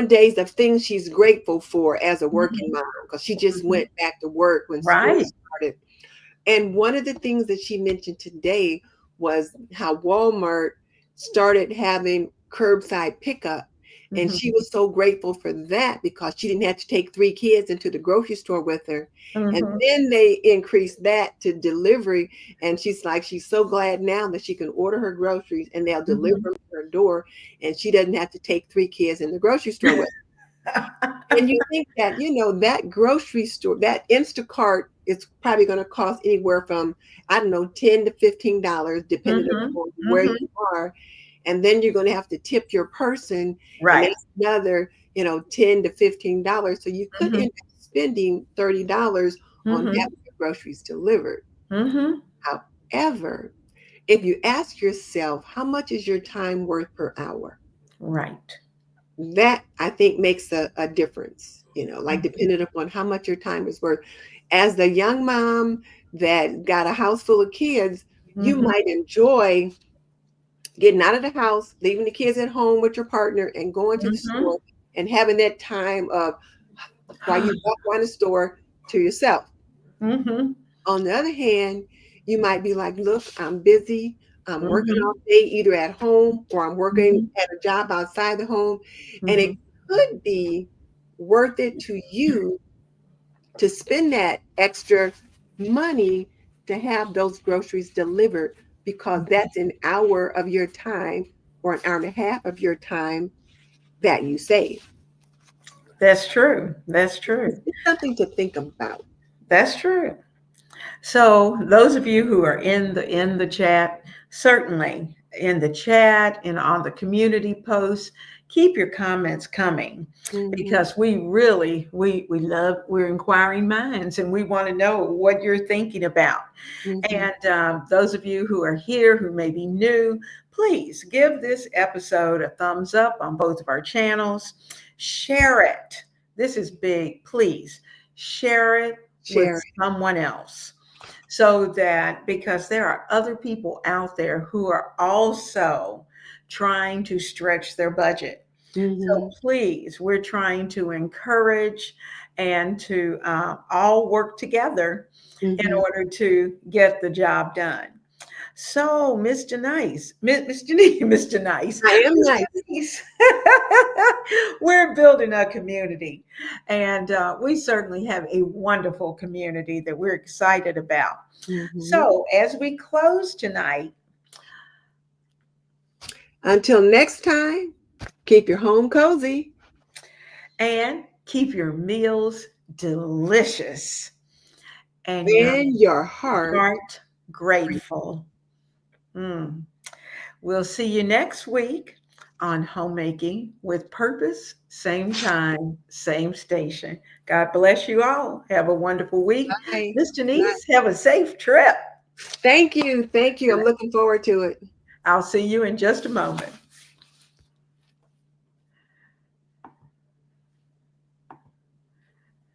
days of things she's grateful for as a working Hmm. mom, because she just Hmm. went back to work when school Right. started. And one of the things that she mentioned today was how Walmart started having curbside pickup. And Hmm. she was so grateful for that because she didn't have to take three kids into the grocery store with her. And Hmm. then they increased that to delivery. And she's like, she's so glad now that she can order her groceries and they'll deliver Hmm. them to her door. And she doesn't have to take three kids in the grocery store with her. And you think that, that grocery store, that Instacart it's probably going to cost anywhere from, I don't know, $10 to $15, depending Mm-hmm. upon where Mm-hmm. you are. And then you're going to have to tip your person, and Right. that's another, $10 to $15. So you could Mm-hmm. end up spending $30 on Mm-hmm. having your groceries delivered. Mm-hmm. However, if you ask yourself, how much is your time worth per hour? Right. That I think makes a difference, like depending upon how much your time is worth. As the young mom that got a house full of kids, you Mm-hmm. might enjoy getting out of the house, leaving the kids at home with your partner, and going to the Mm-hmm. store and having that time of while you walk around the store to yourself. Mm-hmm. On the other hand, you might be like, look, I'm busy. I'm working Mm-hmm. all day, either at home or I'm working Mm-hmm. at a job outside the home. And it Mm-hmm. could be worth it to you to spend that extra money to have those groceries delivered, because that's an hour of your time or an hour and a half of your time that you save. That's true. That's true. It's something to think about. That's true. So those of you who are in the chat, certainly in the chat and on the community posts, keep your comments coming, Mhm, because we really we love, we're inquiring minds, and we want to know what you're thinking about. mhm. And those of you who are here who may be new, please give this episode a thumbs up on both of our channels. Share it. This is big. Please share it with Share someone else, so that, because there are other people out there who are also trying to stretch their budget. it. So Mhm, please, we're trying to encourage and to all work together in mhm. order to get the job done. So, Mr. Nice, Mr. Nice, Mr. Nice, I am nice. Mr. Nice, we're building a community, and we certainly have a wonderful community that we're excited about. Mhm. So, as we close tonight, Until next time, keep your home cozy and keep your meals delicious and your and your heart. heart grateful. Mm. We'll see you next week on Homemaking with Purpose, same time, same station. God bless you all. Have a wonderful week. Bye. Miss Bye. Denise, have a safe trip. Thank you. Thank you. I'm looking forward to it. I'll see you in just a moment.